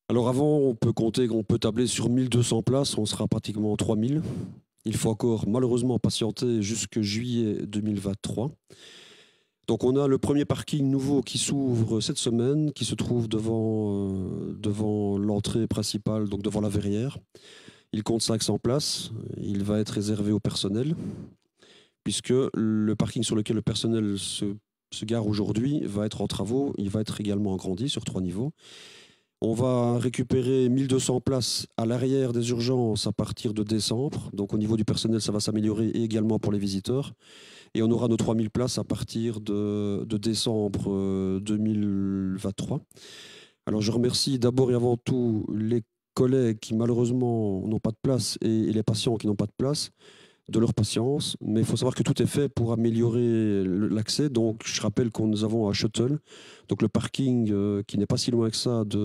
Alors avant, on peut tabler sur 1200 places, on sera pratiquement 3000. Il faut encore malheureusement patienter jusqu'en juillet 2023. Donc on a le premier parking nouveau qui s'ouvre cette semaine, qui se trouve devant l'entrée principale, donc devant la verrière. Il compte 500 places, il va être réservé au personnel, puisque le parking sur lequel le personnel se gare aujourd'hui va être en travaux, il va être également agrandi sur 3 niveaux. On va récupérer 1200 places à l'arrière des urgences à partir de décembre. Donc au niveau du personnel, ça va s'améliorer et également pour les visiteurs. Et on aura nos 3000 places à partir de décembre 2023. Alors je remercie d'abord et avant tout les collègues qui malheureusement n'ont pas de place et les patients qui n'ont pas de place, de leur patience, mais il faut savoir que tout est fait pour améliorer l'accès. Donc, je rappelle que nous avons un shuttle, donc le parking qui n'est pas si loin que ça du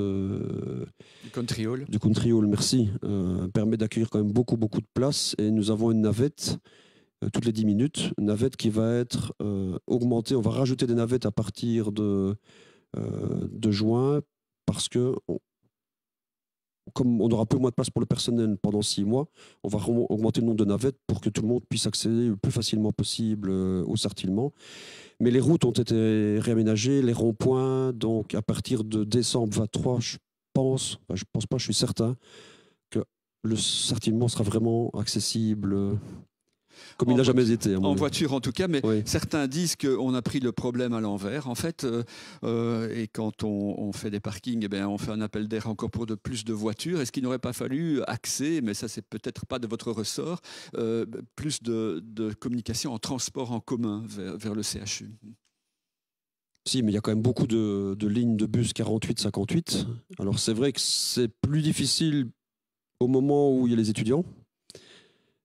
Country Hall. Du Country Hall, merci, permet d'accueillir quand même beaucoup de place. Et nous avons une navette toutes les 10 minutes, une navette qui va être augmentée. On va rajouter des navettes à partir de juin parce que comme on aura peu moins de place pour le personnel pendant 6 mois, on va augmenter le nombre de navettes pour que tout le monde puisse accéder le plus facilement possible au Certillement. Mais les routes ont été réaménagées, les ronds-points, donc à partir de décembre 23, je pense pas, je suis certain que le Certillement sera vraiment accessible comme il n'a jamais été. En voiture en tout cas, mais oui. Certains disent qu'on a pris le problème à l'envers. En fait, et quand on fait des parkings, on fait un appel d'air encore pour plus de voitures. Est-ce qu'il n'aurait pas fallu axer, mais ça c'est peut-être pas de votre ressort, plus de communication en transport en commun vers le CHU? Si, mais il y a quand même beaucoup de lignes de bus 48-58. Alors c'est vrai que c'est plus difficile au moment où il y a les étudiants.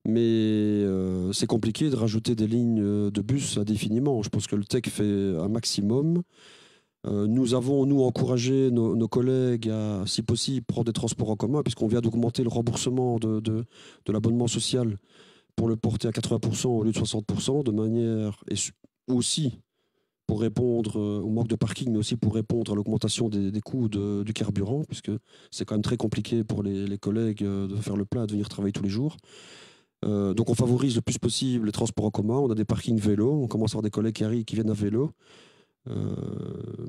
Mais c'est compliqué de rajouter des lignes de bus indéfiniment. Je pense que le TEC fait un maximum. Nous avons, encouragé nos collègues à, si possible, prendre des transports en commun, puisqu'on vient d'augmenter le remboursement de l'abonnement social pour le porter à 80% au lieu de 60%, de manière aussi pour répondre au manque de parking, mais aussi pour répondre à l'augmentation des coûts du carburant, puisque c'est quand même très compliqué pour les collègues de faire le plein, de venir travailler tous les jours. Donc on favorise le plus possible les transports en commun. On a des parkings vélo, on commence à avoir des collègues qui viennent à vélo.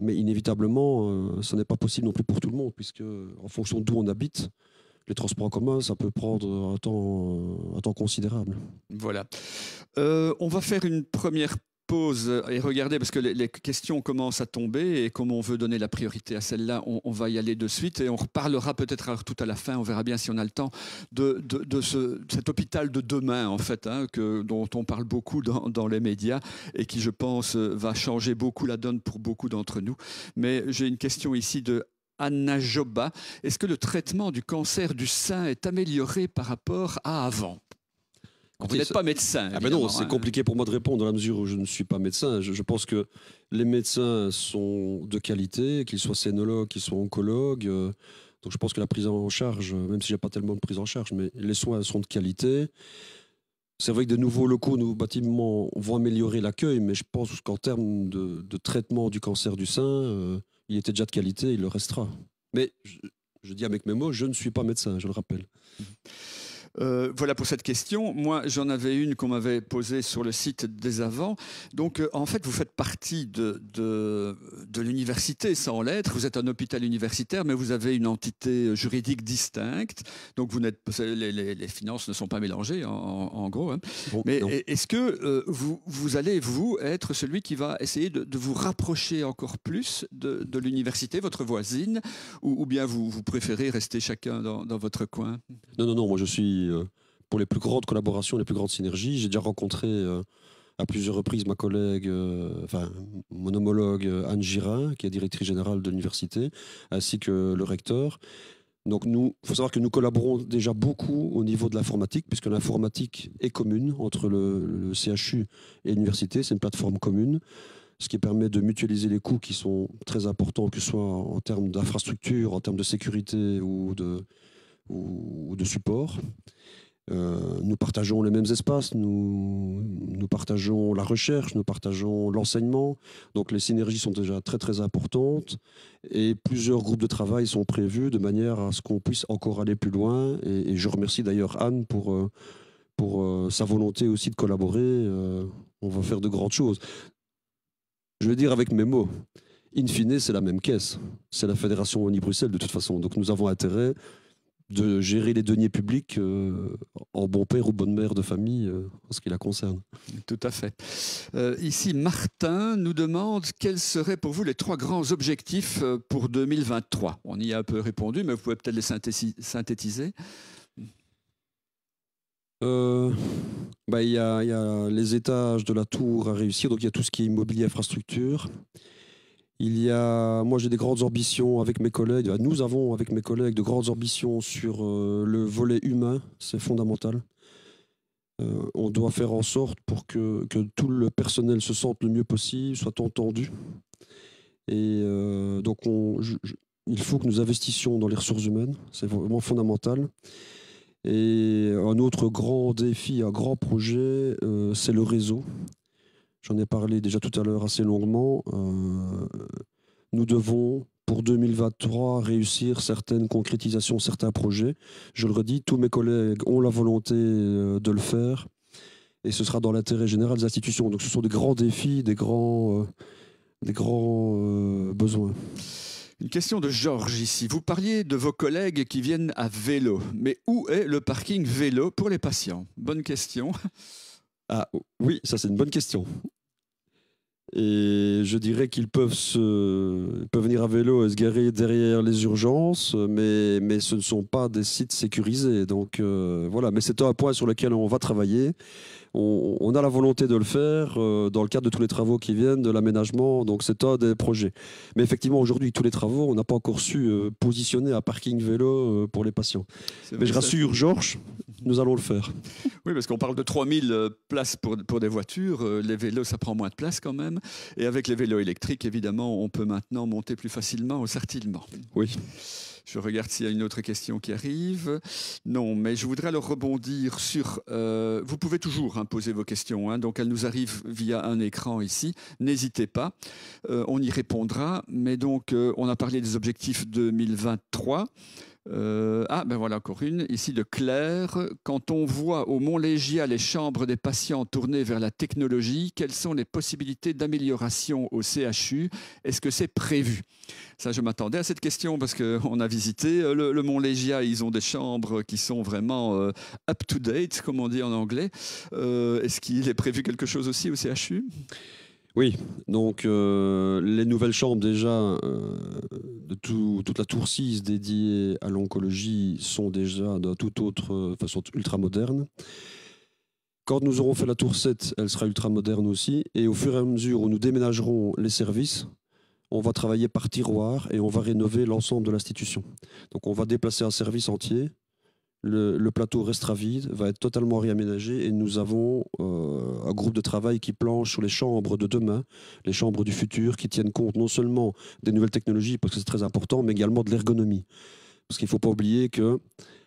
Mais inévitablement, ce n'est pas possible non plus pour tout le monde, puisque en fonction d'où on habite, les transports en commun, ça peut prendre un temps considérable. Voilà. On va faire une première pause et regarder, parce que les questions commencent à tomber, et comme on veut donner la priorité à celle-là, on va y aller de suite, et on reparlera peut-être tout à la fin, on verra bien si on a le temps, de cet hôpital de demain, en fait, dont on parle beaucoup dans les médias, et qui, je pense, va changer beaucoup la donne pour beaucoup d'entre nous. Mais j'ai une question ici de Anna Joba. Est-ce que le traitement du cancer du sein est amélioré par rapport à avant? Vous n'êtes pas médecin. Ah ben non, c'est compliqué pour moi de répondre dans la mesure où je ne suis pas médecin. Je pense que les médecins sont de qualité, qu'ils soient scénologues, qu'ils soient oncologues. Donc je pense que la prise en charge, même si j'ai pas tellement de prise en charge, mais les soins sont de qualité. C'est vrai que de nouveaux locaux, nouveaux bâtiments vont améliorer l'accueil, mais je pense qu'en termes de traitement du cancer du sein, il était déjà de qualité, il le restera. Mais je dis avec mes mots, je ne suis pas médecin, je le rappelle. Voilà pour cette question. Moi, j'en avais une qu'on m'avait posée sur le site des Avants. Donc, en fait, vous faites partie de l'université sans lettres. Vous êtes un hôpital universitaire, mais vous avez une entité juridique distincte. Donc, les finances ne sont pas mélangées, en gros. Hein. Bon, mais non. est-ce que vous allez, vous, être celui qui va essayer de vous rapprocher encore plus de l'université, votre voisine, ou bien vous préférez rester chacun dans votre coin? Non, moi je suis pour les plus grandes collaborations, les plus grandes synergies. J'ai déjà rencontré à plusieurs reprises ma collègue, mon homologue Anne Girin, qui est directrice générale de l'université, ainsi que le recteur. Donc il faut savoir que nous collaborons déjà beaucoup au niveau de l'informatique, puisque l'informatique est commune entre le CHU et l'université. C'est une plateforme commune, ce qui permet de mutualiser les coûts qui sont très importants, que ce soit en termes d'infrastructure, en termes de sécurité ou de support. Nous partageons les mêmes espaces, nous partageons la recherche, nous partageons l'enseignement. Donc les synergies sont déjà très très importantes et plusieurs groupes de travail sont prévus de manière à ce qu'on puisse encore aller plus loin. Et je remercie d'ailleurs Anne pour sa volonté aussi de collaborer. On va faire de grandes choses. Je veux dire avec mes mots, in fine, c'est la même caisse. C'est la Fédération Wallonie-Bruxelles de toute façon. Donc nous avons intérêt de gérer les deniers publics en bon père ou bonne mère de famille en ce qui la concerne. Tout à fait. Ici, Martin nous demande quels seraient pour vous les 3 grands objectifs pour 2023. On y a un peu répondu, mais vous pouvez peut-être les synthétiser. Il y a les étages de la tour à réussir, donc il y a tout ce qui est immobilier, infrastructure. Moi j'ai des grandes ambitions avec mes collègues, nous avons avec mes collègues de grandes ambitions sur le volet humain, c'est fondamental. On doit faire en sorte pour que tout le personnel se sente le mieux possible, soit entendu. Et donc il faut que nous investissions dans les ressources humaines, c'est vraiment fondamental. Et un autre grand défi, un grand projet, c'est le réseau. J'en ai parlé déjà tout à l'heure assez longuement. Nous devons, pour 2023, réussir certaines concrétisations, certains projets. Je le redis, tous mes collègues ont la volonté de le faire. Et ce sera dans l'intérêt général des institutions. Donc ce sont des grands défis, des grands besoins. Une question de Georges ici. Vous parliez de vos collègues qui viennent à vélo. Mais où est le parking vélo pour les patients? Bonne question. Ah oui, ça c'est une bonne question. Et je dirais qu'ils peuvent venir à vélo et se garer derrière les urgences, mais ce ne sont pas des sites sécurisés. Donc voilà, mais c'est un point sur lequel on va travailler. On a la volonté de le faire dans le cadre de tous les travaux qui viennent, de l'aménagement, donc c'est un des projets. Mais effectivement, aujourd'hui, tous les travaux, on n'a pas encore su positionner un parking vélo pour les patients. Mais je rassure Georges, nous allons le faire. Oui, parce qu'on parle de 3000 places pour des voitures. Les vélos, ça prend moins de place quand même. Et avec les vélos électriques, évidemment, on peut maintenant monter plus facilement au Sartillement. Oui. Je regarde s'il y a une autre question qui arrive. Non, mais je voudrais alors rebondir sur... vous pouvez toujours poser vos questions, hein, donc elles nous arrivent via un écran ici. N'hésitez pas, on y répondra. Mais donc, on a parlé des objectifs 2023. Ben voilà encore une, ici de Claire. Quand on voit au Mont-Légia les chambres des patients tournées vers la technologie, quelles sont les possibilités d'amélioration au CHU? Est-ce que c'est prévu? Ça, je m'attendais à cette question parce qu'on a visité le Mont-Légia. Ils ont des chambres qui sont vraiment up-to-date, comme on dit en anglais. Est-ce qu'il est prévu quelque chose aussi au CHU? Oui, donc les nouvelles chambres déjà toute la tour 6 dédiée à l'oncologie sont déjà de toute autre façon ultra moderne. Quand nous aurons fait la tour 7, elle sera ultra moderne aussi. Et au fur et à mesure où nous déménagerons les services, on va travailler par tiroir et on va rénover l'ensemble de l'institution. Donc on va déplacer un service entier. Le plateau restera vide, va être totalement réaménagé et nous avons un groupe de travail qui planche sur les chambres de demain, les chambres du futur, qui tiennent compte non seulement des nouvelles technologies, parce que c'est très important, mais également de l'ergonomie. Parce qu'il ne faut pas oublier que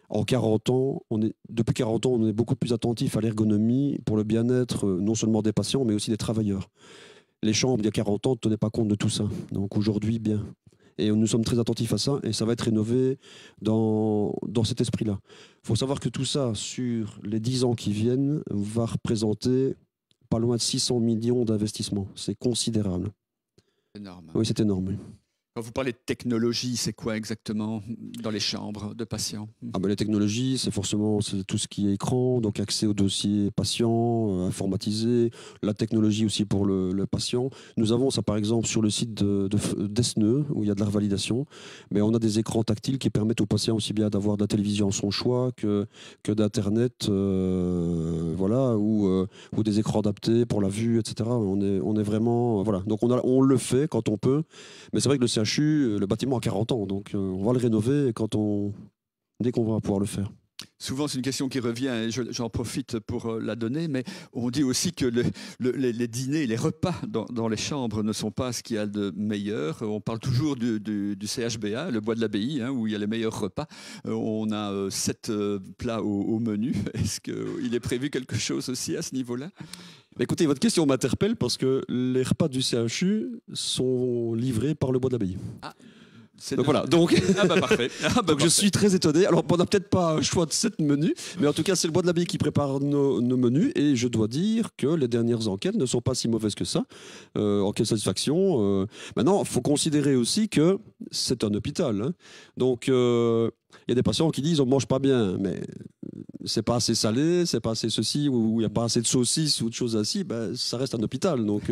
depuis 40 ans, on est beaucoup plus attentif à l'ergonomie pour le bien-être non seulement des patients, mais aussi des travailleurs. Les chambres, il y a 40 ans, ne tenaient pas compte de tout ça. Donc aujourd'hui, bien. Et nous sommes très attentifs à ça, et ça va être rénové dans cet esprit-là. Il faut savoir que tout ça, sur les 10 ans qui viennent, va représenter pas loin de 600 millions d'investissements. C'est considérable. Énorme. Oui, c'est énorme. Quand vous parlez de technologie, c'est quoi exactement dans les chambres de patients? Les technologies, c'est forcément tout ce qui est écran, donc accès aux dossiers patients, informatisé, la technologie aussi pour le patient. Nous avons ça par exemple sur le site d'Esneux, où il y a de la revalidation, mais on a des écrans tactiles qui permettent aux patients aussi bien d'avoir de la télévision à son choix que d'Internet, voilà, ou des écrans adaptés pour la vue, etc. On est vraiment... Voilà. Donc on le fait quand on peut, mais c'est vrai que le CHU, le bâtiment a 40 ans, donc on va le rénover dès qu'on va pouvoir le faire. Souvent, c'est une question qui revient, et j'en profite pour la donner, mais on dit aussi que les dîners, les repas dans les chambres ne sont pas ce qu'il y a de meilleur. On parle toujours du CHBA, le Bois de l'Abbaye, où il y a les meilleurs repas. On a 7 plats au menu. Est-ce qu'il est prévu quelque chose aussi à ce niveau-là? Écoutez, votre question m'interpelle parce que les repas du CHU sont livrés par le Bois de l'Abbaye. Donc voilà, parfait. Donc je suis très étonné. Alors on n'a peut-être pas un choix de 7 menus, mais en tout cas c'est le Bois de l'Abbaye qui prépare nos menus, et je dois dire que les dernières enquêtes ne sont pas si mauvaises que ça. Enquête de satisfaction. Maintenant, il faut considérer aussi que c'est un hôpital, hein. Donc il y a des patients qui disent on mange pas bien, mais c'est pas assez salé, c'est pas assez ceci, ou il n'y a pas assez de saucisses ou de choses ainsi, ça reste un hôpital. Donc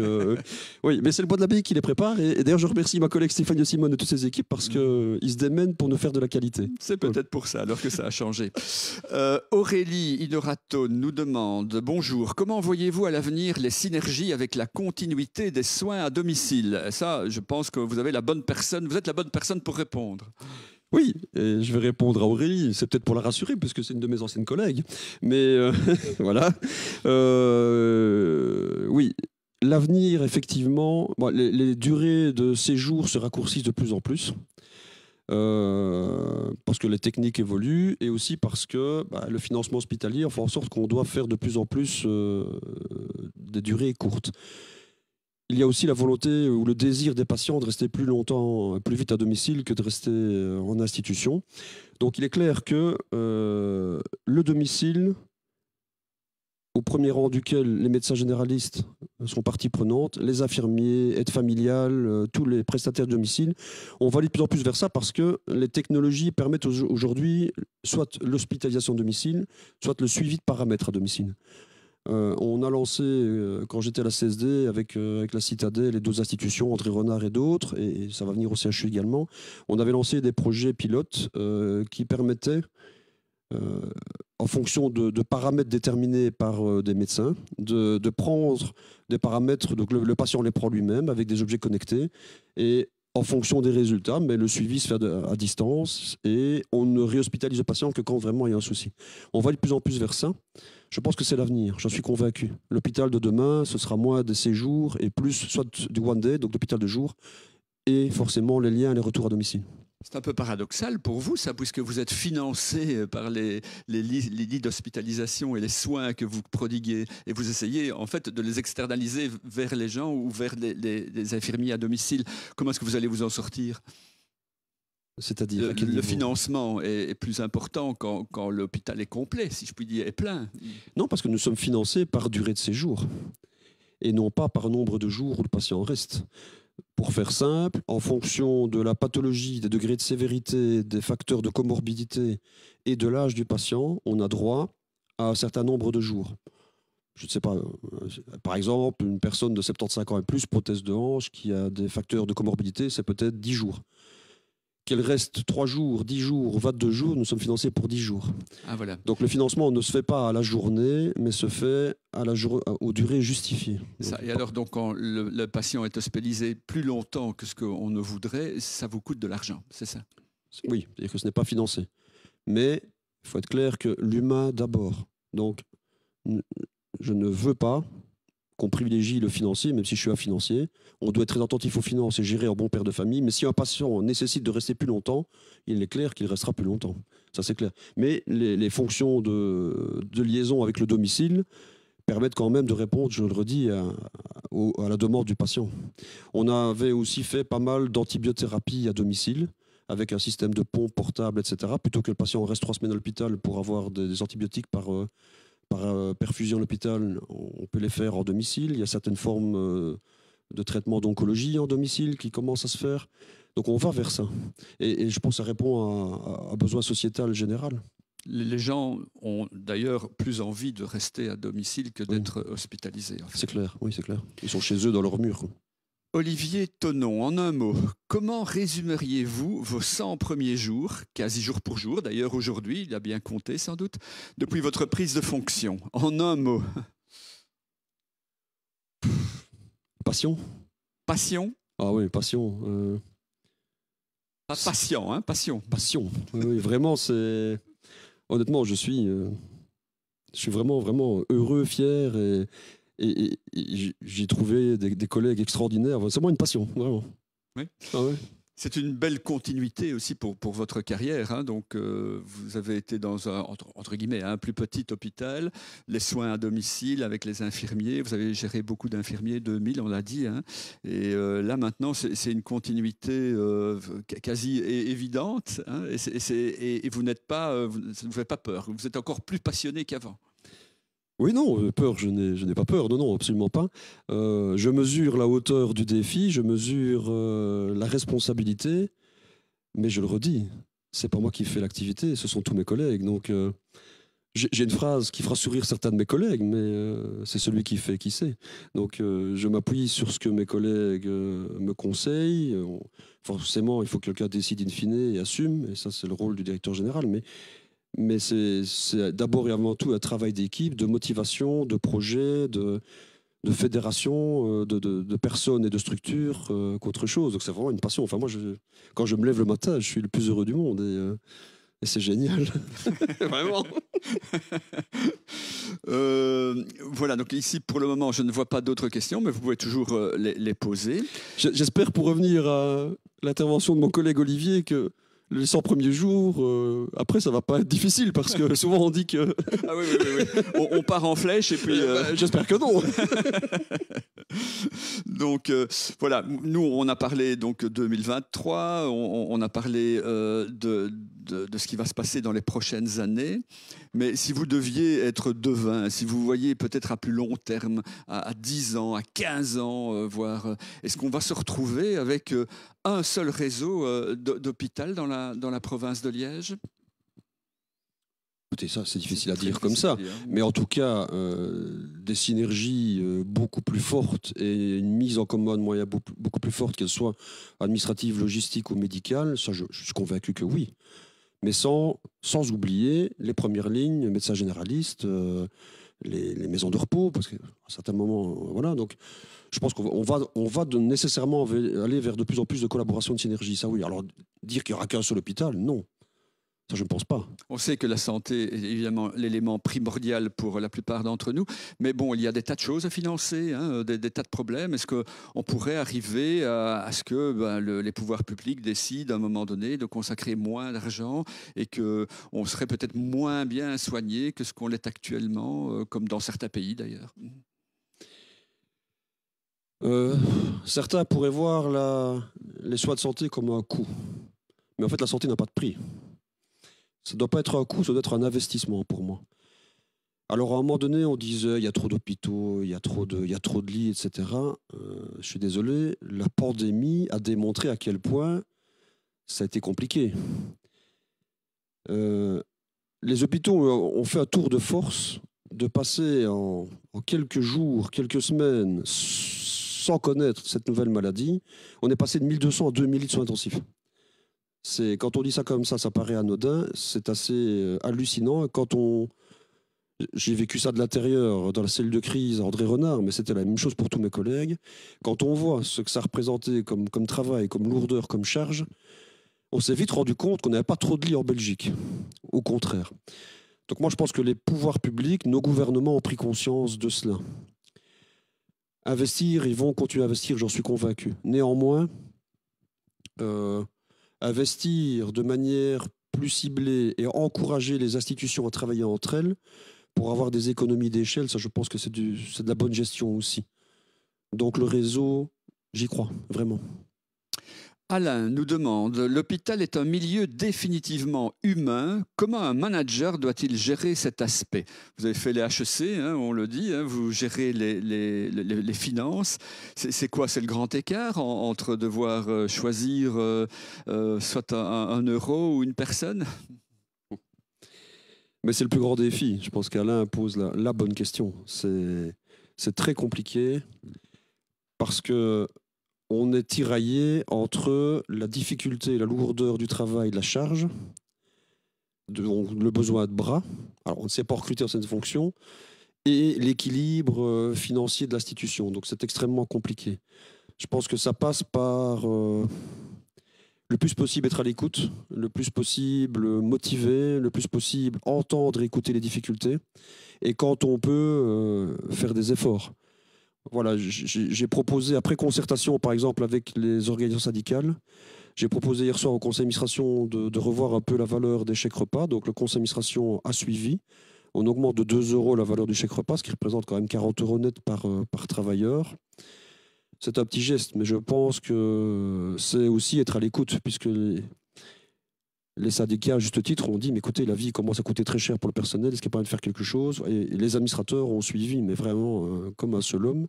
oui, mais c'est le Bois de l'Abbaye qui les prépare, et d'ailleurs je remercie ma collègue Stéphanie Simone et toutes ses équipes parce qu'ils se démènent pour nous faire de la qualité. C'est peut-être pour ça alors que ça a changé. Aurélie Inorato nous demande: bonjour, comment voyez-vous à l'avenir les synergies avec la continuité des soins à domicile? Ça, je pense que vous êtes la bonne personne pour répondre. Oui, et je vais répondre à Aurélie, c'est peut-être pour la rassurer, parce que c'est une de mes anciennes collègues. Mais voilà. Oui, l'avenir, effectivement, les durées de séjour se raccourcissent de plus en plus. Parce que les techniques évoluent, et aussi parce que le financement hospitalier fait en sorte qu'on doit faire de plus en plus des durées courtes. Il y a aussi la volonté ou le désir des patients de rester plus longtemps, plus vite à domicile que de rester en institution. Donc il est clair que le domicile, au premier rang duquel les médecins généralistes sont partie prenante, les infirmiers, aides familiales, tous les prestataires de domicile, on va aller de plus en plus vers ça parce que les technologies permettent aujourd'hui soit l'hospitalisation à domicile, soit le suivi de paramètres à domicile. On a lancé, quand j'étais à la CSD, avec la Citadelle et d'autres institutions, André Renard et d'autres, et ça va venir au CHU également, on avait lancé des projets pilotes qui permettaient, en fonction de paramètres déterminés par des médecins, de prendre des paramètres, donc le patient les prend lui-même avec des objets connectés, et en fonction des résultats, mais le suivi se fait à distance, et on ne réhospitalise le patient que quand vraiment il y a un souci. On va de plus en plus vers ça. Je pense que c'est l'avenir, j'en suis convaincu. L'hôpital de demain, ce sera moins des séjours et plus soit du one day, donc l'hôpital de jour, et forcément les liens et les retours à domicile. C'est un peu paradoxal pour vous, ça, puisque vous êtes financé par les lits d'hospitalisation et les soins que vous prodiguez, et vous essayez en fait de les externaliser vers les gens ou vers les infirmiers à domicile. Comment est-ce que vous allez vous en sortir ? C'est-à-dire le financement est plus important quand l'hôpital est complet, si je puis dire, est plein. Non, parce que nous sommes financés par durée de séjour et non pas par nombre de jours où le patient reste. Pour faire simple, en fonction de la pathologie, des degrés de sévérité, des facteurs de comorbidité et de l'âge du patient, on a droit à un certain nombre de jours. Je ne sais pas, par exemple, une personne de 75 ans et plus, prothèse de hanche, qui a des facteurs de comorbidité, c'est peut-être 10 jours. Qu'elle reste 3 jours, 10 jours ou 22 jours, nous sommes financés pour 10 jours. Ah, voilà. Donc le financement ne se fait pas à la journée, mais se fait aux durées justifiées. Ça, et alors, donc, quand le patient est hospitalisé plus longtemps que ce qu'on ne voudrait, ça vous coûte de l'argent, c'est ça? Oui, c'est-à-dire que ce n'est pas financé. Mais il faut être clair que l'humain d'abord. Donc, je ne veux pas qu'on privilégie le financier, même si je suis un financier. On doit être très attentif aux finances et gérer en bon père de famille. Mais si un patient nécessite de rester plus longtemps, il est clair qu'il restera plus longtemps. Ça, c'est clair. Mais les fonctions de liaison avec le domicile permettent quand même de répondre, je le redis, à la demande du patient. On avait aussi fait pas mal d'antibiothérapie à domicile, avec un système de pompe portable, etc. Plutôt que le patient reste 3 semaines à l'hôpital pour avoir des antibiotiques par perfusion à l'hôpital, on peut les faire en domicile. Il y a certaines formes de traitement d'oncologie en domicile qui commencent à se faire. Donc on va vers ça. Et je pense que ça répond à un besoin sociétal général. Les gens ont d'ailleurs plus envie de rester à domicile que d'être hospitalisés. En fait. C'est clair, oui, c'est clair. Ils sont chez eux dans leur mur. Olivier Thonon, en un mot, comment résumeriez-vous vos 100 premiers jours, quasi jour pour jour, d'ailleurs aujourd'hui, il a bien compté sans doute, depuis votre prise de fonction? En un mot. Passion. Passion? Ah oui, passion. Pas patient, hein, passion. Passion. Oui, vraiment, c'est... Honnêtement, je suis vraiment, vraiment heureux, fier et j'ai trouvé des collègues extraordinaires. C'est vraiment une passion, vraiment. Oui. Ah ouais. C'est une belle continuité aussi pour votre carrière. Hein. Donc, vous avez été dans un, entre guillemets, un plus petit hôpital, les soins à domicile avec les infirmiers. Vous avez géré beaucoup d'infirmiers, 2000, on l'a dit. Hein. Et là, maintenant, c'est une continuité quasi évidente. Hein. Et vous n'êtes pas, ça ne vous fait pas peur. Vous êtes encore plus passionné qu'avant. Oui, non, peur, je n'ai pas peur. Non, non, absolument pas. Je mesure la hauteur du défi, je mesure la responsabilité, mais je le redis, c'est pas moi qui fais l'activité, ce sont tous mes collègues. Donc, j'ai une phrase qui fera sourire certains de mes collègues, mais c'est celui qui fait qui sait. Donc, je m'appuie sur ce que mes collègues me conseillent. Forcément, il faut que quelqu'un décide in fine et assume, et ça, c'est le rôle du directeur général, mais c'est d'abord et avant tout un travail d'équipe, de motivation, de projet, de fédération, de personnes et de structures qu'autre chose. Donc c'est vraiment une passion. Enfin, moi, quand je me lève le matin, je suis le plus heureux du monde et c'est génial. Vraiment. Voilà, donc ici, pour le moment, je ne vois pas d'autres questions, mais vous pouvez toujours les poser. J'espère, pour revenir à l'intervention de mon collègue Olivier, que les 100 premiers jours, après, ça va pas être difficile parce que souvent on dit que... Ah oui, oui, oui, oui. On part en flèche et puis... J'espère que non. Donc voilà, nous on a parlé donc 2023, on a parlé de ce qui va se passer dans les prochaines années, mais si vous deviez être devin, si vous voyez peut-être à plus long terme, à 10 ans, à 15 ans, voire, est-ce qu'on va se retrouver avec un seul réseau d'hôpital dans la province de Liège ? Écoutez, ça, c'est difficile à dire comme ça. Mais en tout cas, des synergies beaucoup plus fortes et une mise en commun de moyens beaucoup plus forte, qu'elle soit administrative, logistique ou médicale, ça, je suis convaincu que oui. Mais sans oublier les premières lignes, médecins généralistes, les maisons de repos, parce qu'à un certain moment, voilà. Donc, je pense qu'on va nécessairement aller vers de plus en plus de collaboration, de synergie. Ça, oui. Alors, dire qu'il n'y aura qu'un seul hôpital, non. Ça, je ne pense pas. On sait que la santé est évidemment l'élément primordial pour la plupart d'entre nous, mais bon, il y a des tas de choses à financer, hein, des tas de problèmes. Est-ce qu'on pourrait arriver à ce que les pouvoirs publics décident à un moment donné de consacrer moins d'argent et qu'on serait peut-être moins bien soigné que ce qu'on l'est actuellement, comme dans certains pays d'ailleurs? Certains pourraient voir les soins de santé comme un coût. Mais en fait, la santé n'a pas de prix. Ça ne doit pas être un coût, ça doit être un investissement pour moi. Alors, à un moment donné, on disait il y a trop d'hôpitaux, il y a trop de lits, etc. Je suis désolé, la pandémie a démontré à quel point ça a été compliqué. Les hôpitaux ont fait un tour de force de passer en quelques jours, quelques semaines, sans connaître cette nouvelle maladie. On est passé de 1200 à 2000 lits de soins intensifs. Quand on dit ça comme ça paraît anodin, c'est assez hallucinant. J'ai vécu ça de l'intérieur, dans la cellule de crise à André Renard, mais c'était la même chose pour tous mes collègues. Quand on voit ce que ça représentait comme travail, comme lourdeur, comme charge, on s'est vite rendu compte qu'on n'avait pas trop de lits en Belgique. Au contraire. Donc moi, je pense que les pouvoirs publics, nos gouvernements ont pris conscience de cela. Investir, ils vont continuer à investir, j'en suis convaincu. Néanmoins, investir de manière plus ciblée et encourager les institutions à travailler entre elles pour avoir des économies d'échelle, ça je pense que c'est de la bonne gestion aussi. Donc le réseau, j'y crois, vraiment. Alain nous demande, l'hôpital est un milieu définitivement humain. Comment un manager doit-il gérer cet aspect? Vous avez fait les HEC, hein, on le dit, hein, vous gérez les finances. C'est quoi? C'est le grand écart entre devoir choisir soit un euro ou une personne? Mais c'est le plus grand défi. Je pense qu'Alain pose la bonne question. C'est très compliqué parce que on est tiraillé entre la difficulté et la lourdeur du travail, de la charge, le besoin de bras, alors on ne sait pas recruter dans cette fonction, et l'équilibre financier de l'institution. Donc c'est extrêmement compliqué. Je pense que ça passe par le plus possible être à l'écoute, le plus possible motiver, le plus possible entendre et écouter les difficultés, et quand on peut faire des efforts. Voilà, j'ai proposé, après concertation par exemple avec les organisations syndicales, j'ai proposé hier soir au conseil d'administration de revoir un peu la valeur des chèques repas. Donc le conseil d'administration a suivi. On augmente de 2 € la valeur du chèque repas, ce qui représente quand même 40 € net par travailleur. C'est un petit geste, mais je pense que c'est aussi être à l'écoute, puisque les syndicats, à juste titre, ont dit, mais écoutez, la vie commence à coûter très cher pour le personnel, est-ce qu'il n'y a pas moyen de faire quelque chose? Et les administrateurs ont suivi, mais vraiment comme un seul homme.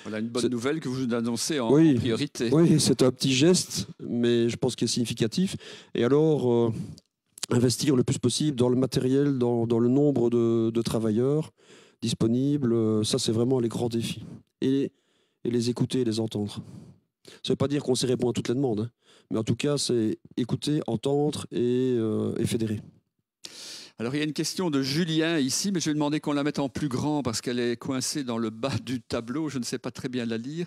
Voilà une bonne nouvelle que vous annoncez en priorité. Oui, c'est un petit geste, mais je pense qu'il est significatif. Et alors, investir le plus possible dans le matériel, dans le nombre de travailleurs disponibles, ça c'est vraiment les grands défis. Et les écouter et les entendre. Ça ne veut pas dire qu'on sait répondre à toutes les demandes, hein. Mais en tout cas, c'est écouter, entendre et fédérer. Alors, il y a une question de Julien ici, mais je vais demander qu'on la mette en plus grand parce qu'elle est coincée dans le bas du tableau. Je ne sais pas très bien la lire.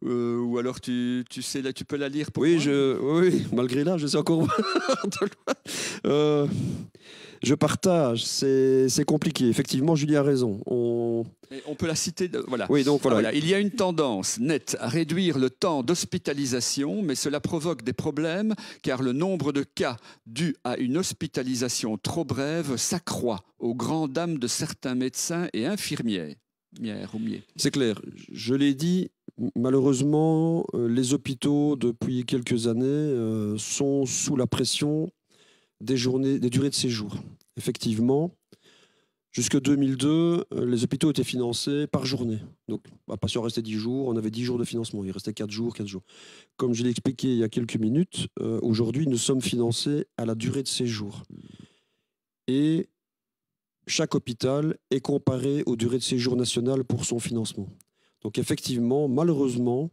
Ou alors, tu sais, là, tu peux la lire pour moi? Oui, malgré là, je sais encore de loin. Je partage, c'est compliqué. Effectivement, Julien a raison. On peut la citer. Voilà. Oui, donc voilà. Il y a une tendance nette à réduire le temps d'hospitalisation, mais cela provoque des problèmes car le nombre de cas dus à une hospitalisation trop brève s'accroît aux grandes dames de certains médecins et infirmières. C'est clair. Je l'ai dit, malheureusement, les hôpitaux, depuis quelques années, sont sous la pression des durées de séjour. Effectivement, jusque 2002, les hôpitaux étaient financés par journée. Donc, un patient restait 10 jours, on avait 10 jours de financement. Il restait 4 jours. Comme je l'ai expliqué il y a quelques minutes, aujourd'hui, nous sommes financés à la durée de séjour. Et chaque hôpital est comparé aux durées de séjour nationales pour son financement. Donc, effectivement, malheureusement,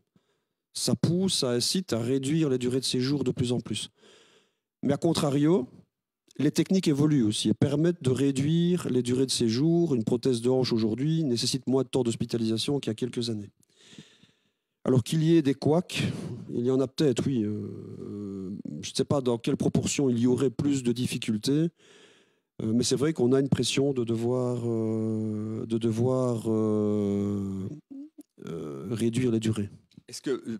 ça incite à réduire les durées de séjour de plus en plus. Mais à contrario, les techniques évoluent aussi et permettent de réduire les durées de séjour. Une prothèse de hanche aujourd'hui nécessite moins de temps d'hospitalisation qu'il y a quelques années. Alors qu'il y ait des couacs, il y en a peut-être, oui. Je ne sais pas dans quelle proportion il y aurait plus de difficultés, mais c'est vrai qu'on a une pression de devoir réduire les durées. Est-ce que,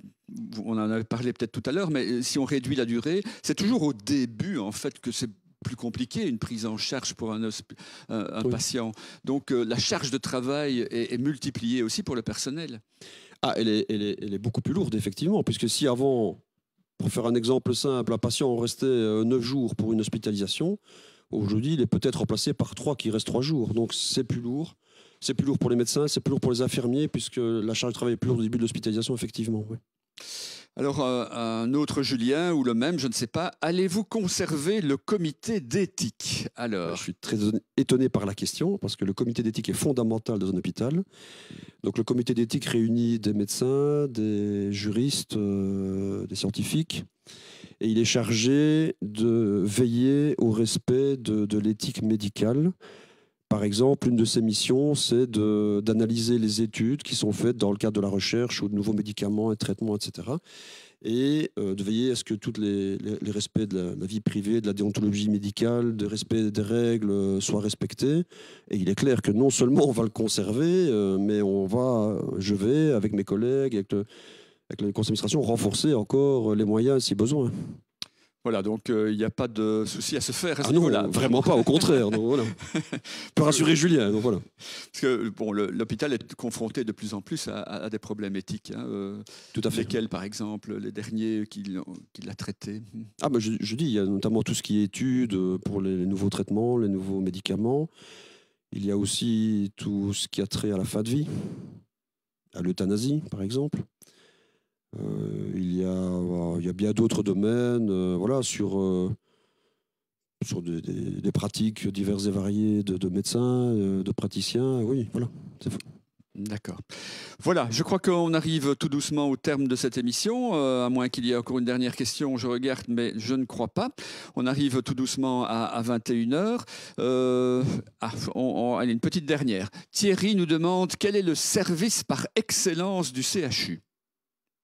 on en avait parlé peut-être tout à l'heure, mais si on réduit la durée, c'est toujours au début en fait que c'est plus compliqué, une prise en charge pour un oui. patient. Donc la charge de travail est multipliée aussi pour le personnel. Ah, elle est beaucoup plus lourde, effectivement, puisque si avant, pour faire un exemple simple, un patient restait 9 jours pour une hospitalisation, aujourd'hui, il est peut-être remplacé par 3 qui restent 3 jours. Donc c'est plus lourd. C'est plus lourd pour les médecins, c'est plus lourd pour les infirmiers, puisque la charge de travail est plus lourde au début de l'hospitalisation, effectivement. Oui. Alors, un autre Julien, ou le même, je ne sais pas, allez-vous conserver le comité d'éthique? Alors, je suis très étonné par la question, parce que le comité d'éthique est fondamental dans un hôpital. Donc, le comité d'éthique réunit des médecins, des juristes, des scientifiques, et il est chargé de veiller au respect de l'éthique médicale. Par exemple, une de ses missions, c'est d'analyser les études qui sont faites dans le cadre de la recherche ou de nouveaux médicaments et traitements, etc. Et de veiller à ce que tous les respects de la vie privée, de la déontologie médicale, de respect des règles soient respectés. Et il est clair que non seulement on va le conserver, mais je vais, avec mes collègues, avec le conseil d'administration, renforcer encore les moyens si besoin. Voilà, donc il n'y a pas de souci à se faire à ce non, niveau-là. vraiment pas, au contraire. Donc, voilà. Je peux rassurer Julien. Donc, voilà. Parce que bon, l'hôpital est confronté de plus en plus à des problèmes éthiques. Tout à fait. Lesquels, par exemple, les derniers qu'il a traités? Je dis, il y a notamment tout ce qui est études pour les nouveaux traitements, les nouveaux médicaments. Il y a aussi tout ce qui a trait à la fin de vie, à l'euthanasie, par exemple. Il y a bien d'autres domaines, voilà, sur des pratiques diverses et variées de médecins, de praticiens. Oui, voilà, c'est faux. D'accord. Voilà, je crois qu'on arrive tout doucement au terme de cette émission, à moins qu'il y ait encore une dernière question, je regarde, mais je ne crois pas. On arrive tout doucement à 21 h. Allez, une petite dernière. Thierry nous demande quel est le service par excellence du CHU?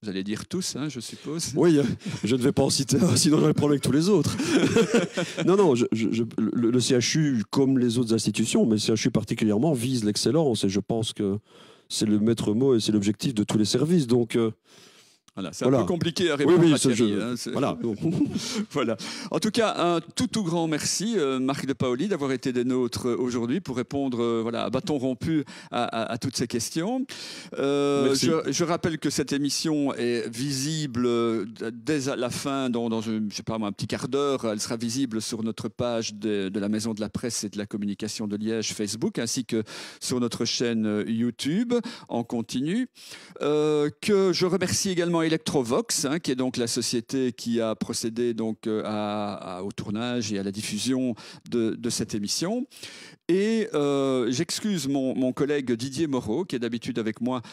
Vous allez dire tous, hein, je suppose. Oui, je ne vais pas en citer un, sinon j'aurai le problème avec tous les autres. Non, le CHU, comme les autres institutions, mais le CHU particulièrement, vise l'excellence. Et je pense que c'est le maître mot et c'est l'objectif de tous les services. Donc, voilà, c'est un peu compliqué à répondre à Thierry. Voilà. Voilà. En tout cas, un tout grand merci, Marc de Paoli, d'avoir été des nôtres aujourd'hui pour répondre à bâton rompu à toutes ces questions. Je rappelle que cette émission est visible dès la fin, dans je sais pas, un petit quart d'heure. Elle sera visible sur notre page de la Maison de la Presse et de la Communication de Liège Facebook, ainsi que sur notre chaîne YouTube en continu. Que je remercie également Electrovox, qui est donc la société qui a procédé donc au tournage et à la diffusion de cette émission. Et j'excuse mon collègue Didier Moreau, qui est d'habitude avec moi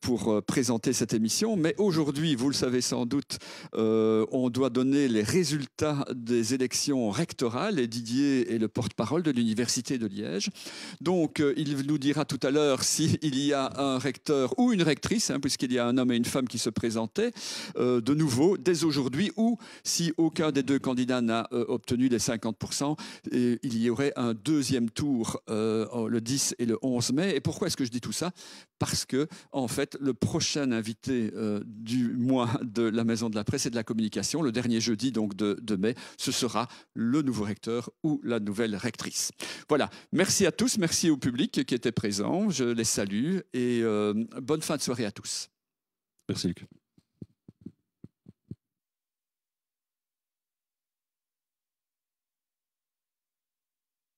pour présenter cette émission. Mais aujourd'hui, vous le savez sans doute, on doit donner les résultats des élections rectorales. Et Didier est le porte-parole de l'Université de Liège. Donc, il nous dira tout à l'heure s'il y a un recteur ou une rectrice, puisqu'il y a un homme et une femme qui se présentaient de nouveau dès aujourd'hui, ou si aucun des deux candidats n'a obtenu les 50%, il y aurait un deuxième tour le 10 et le 11 mai. Et pourquoi est-ce que je dis tout ça? Parce que, en fait, le prochain invité du mois de la Maison de la Presse et de la Communication, le dernier jeudi donc de mai, ce sera le nouveau recteur ou la nouvelle rectrice. Voilà. Merci à tous, merci au public qui était présent. Je les salue et bonne fin de soirée à tous. Merci Luc.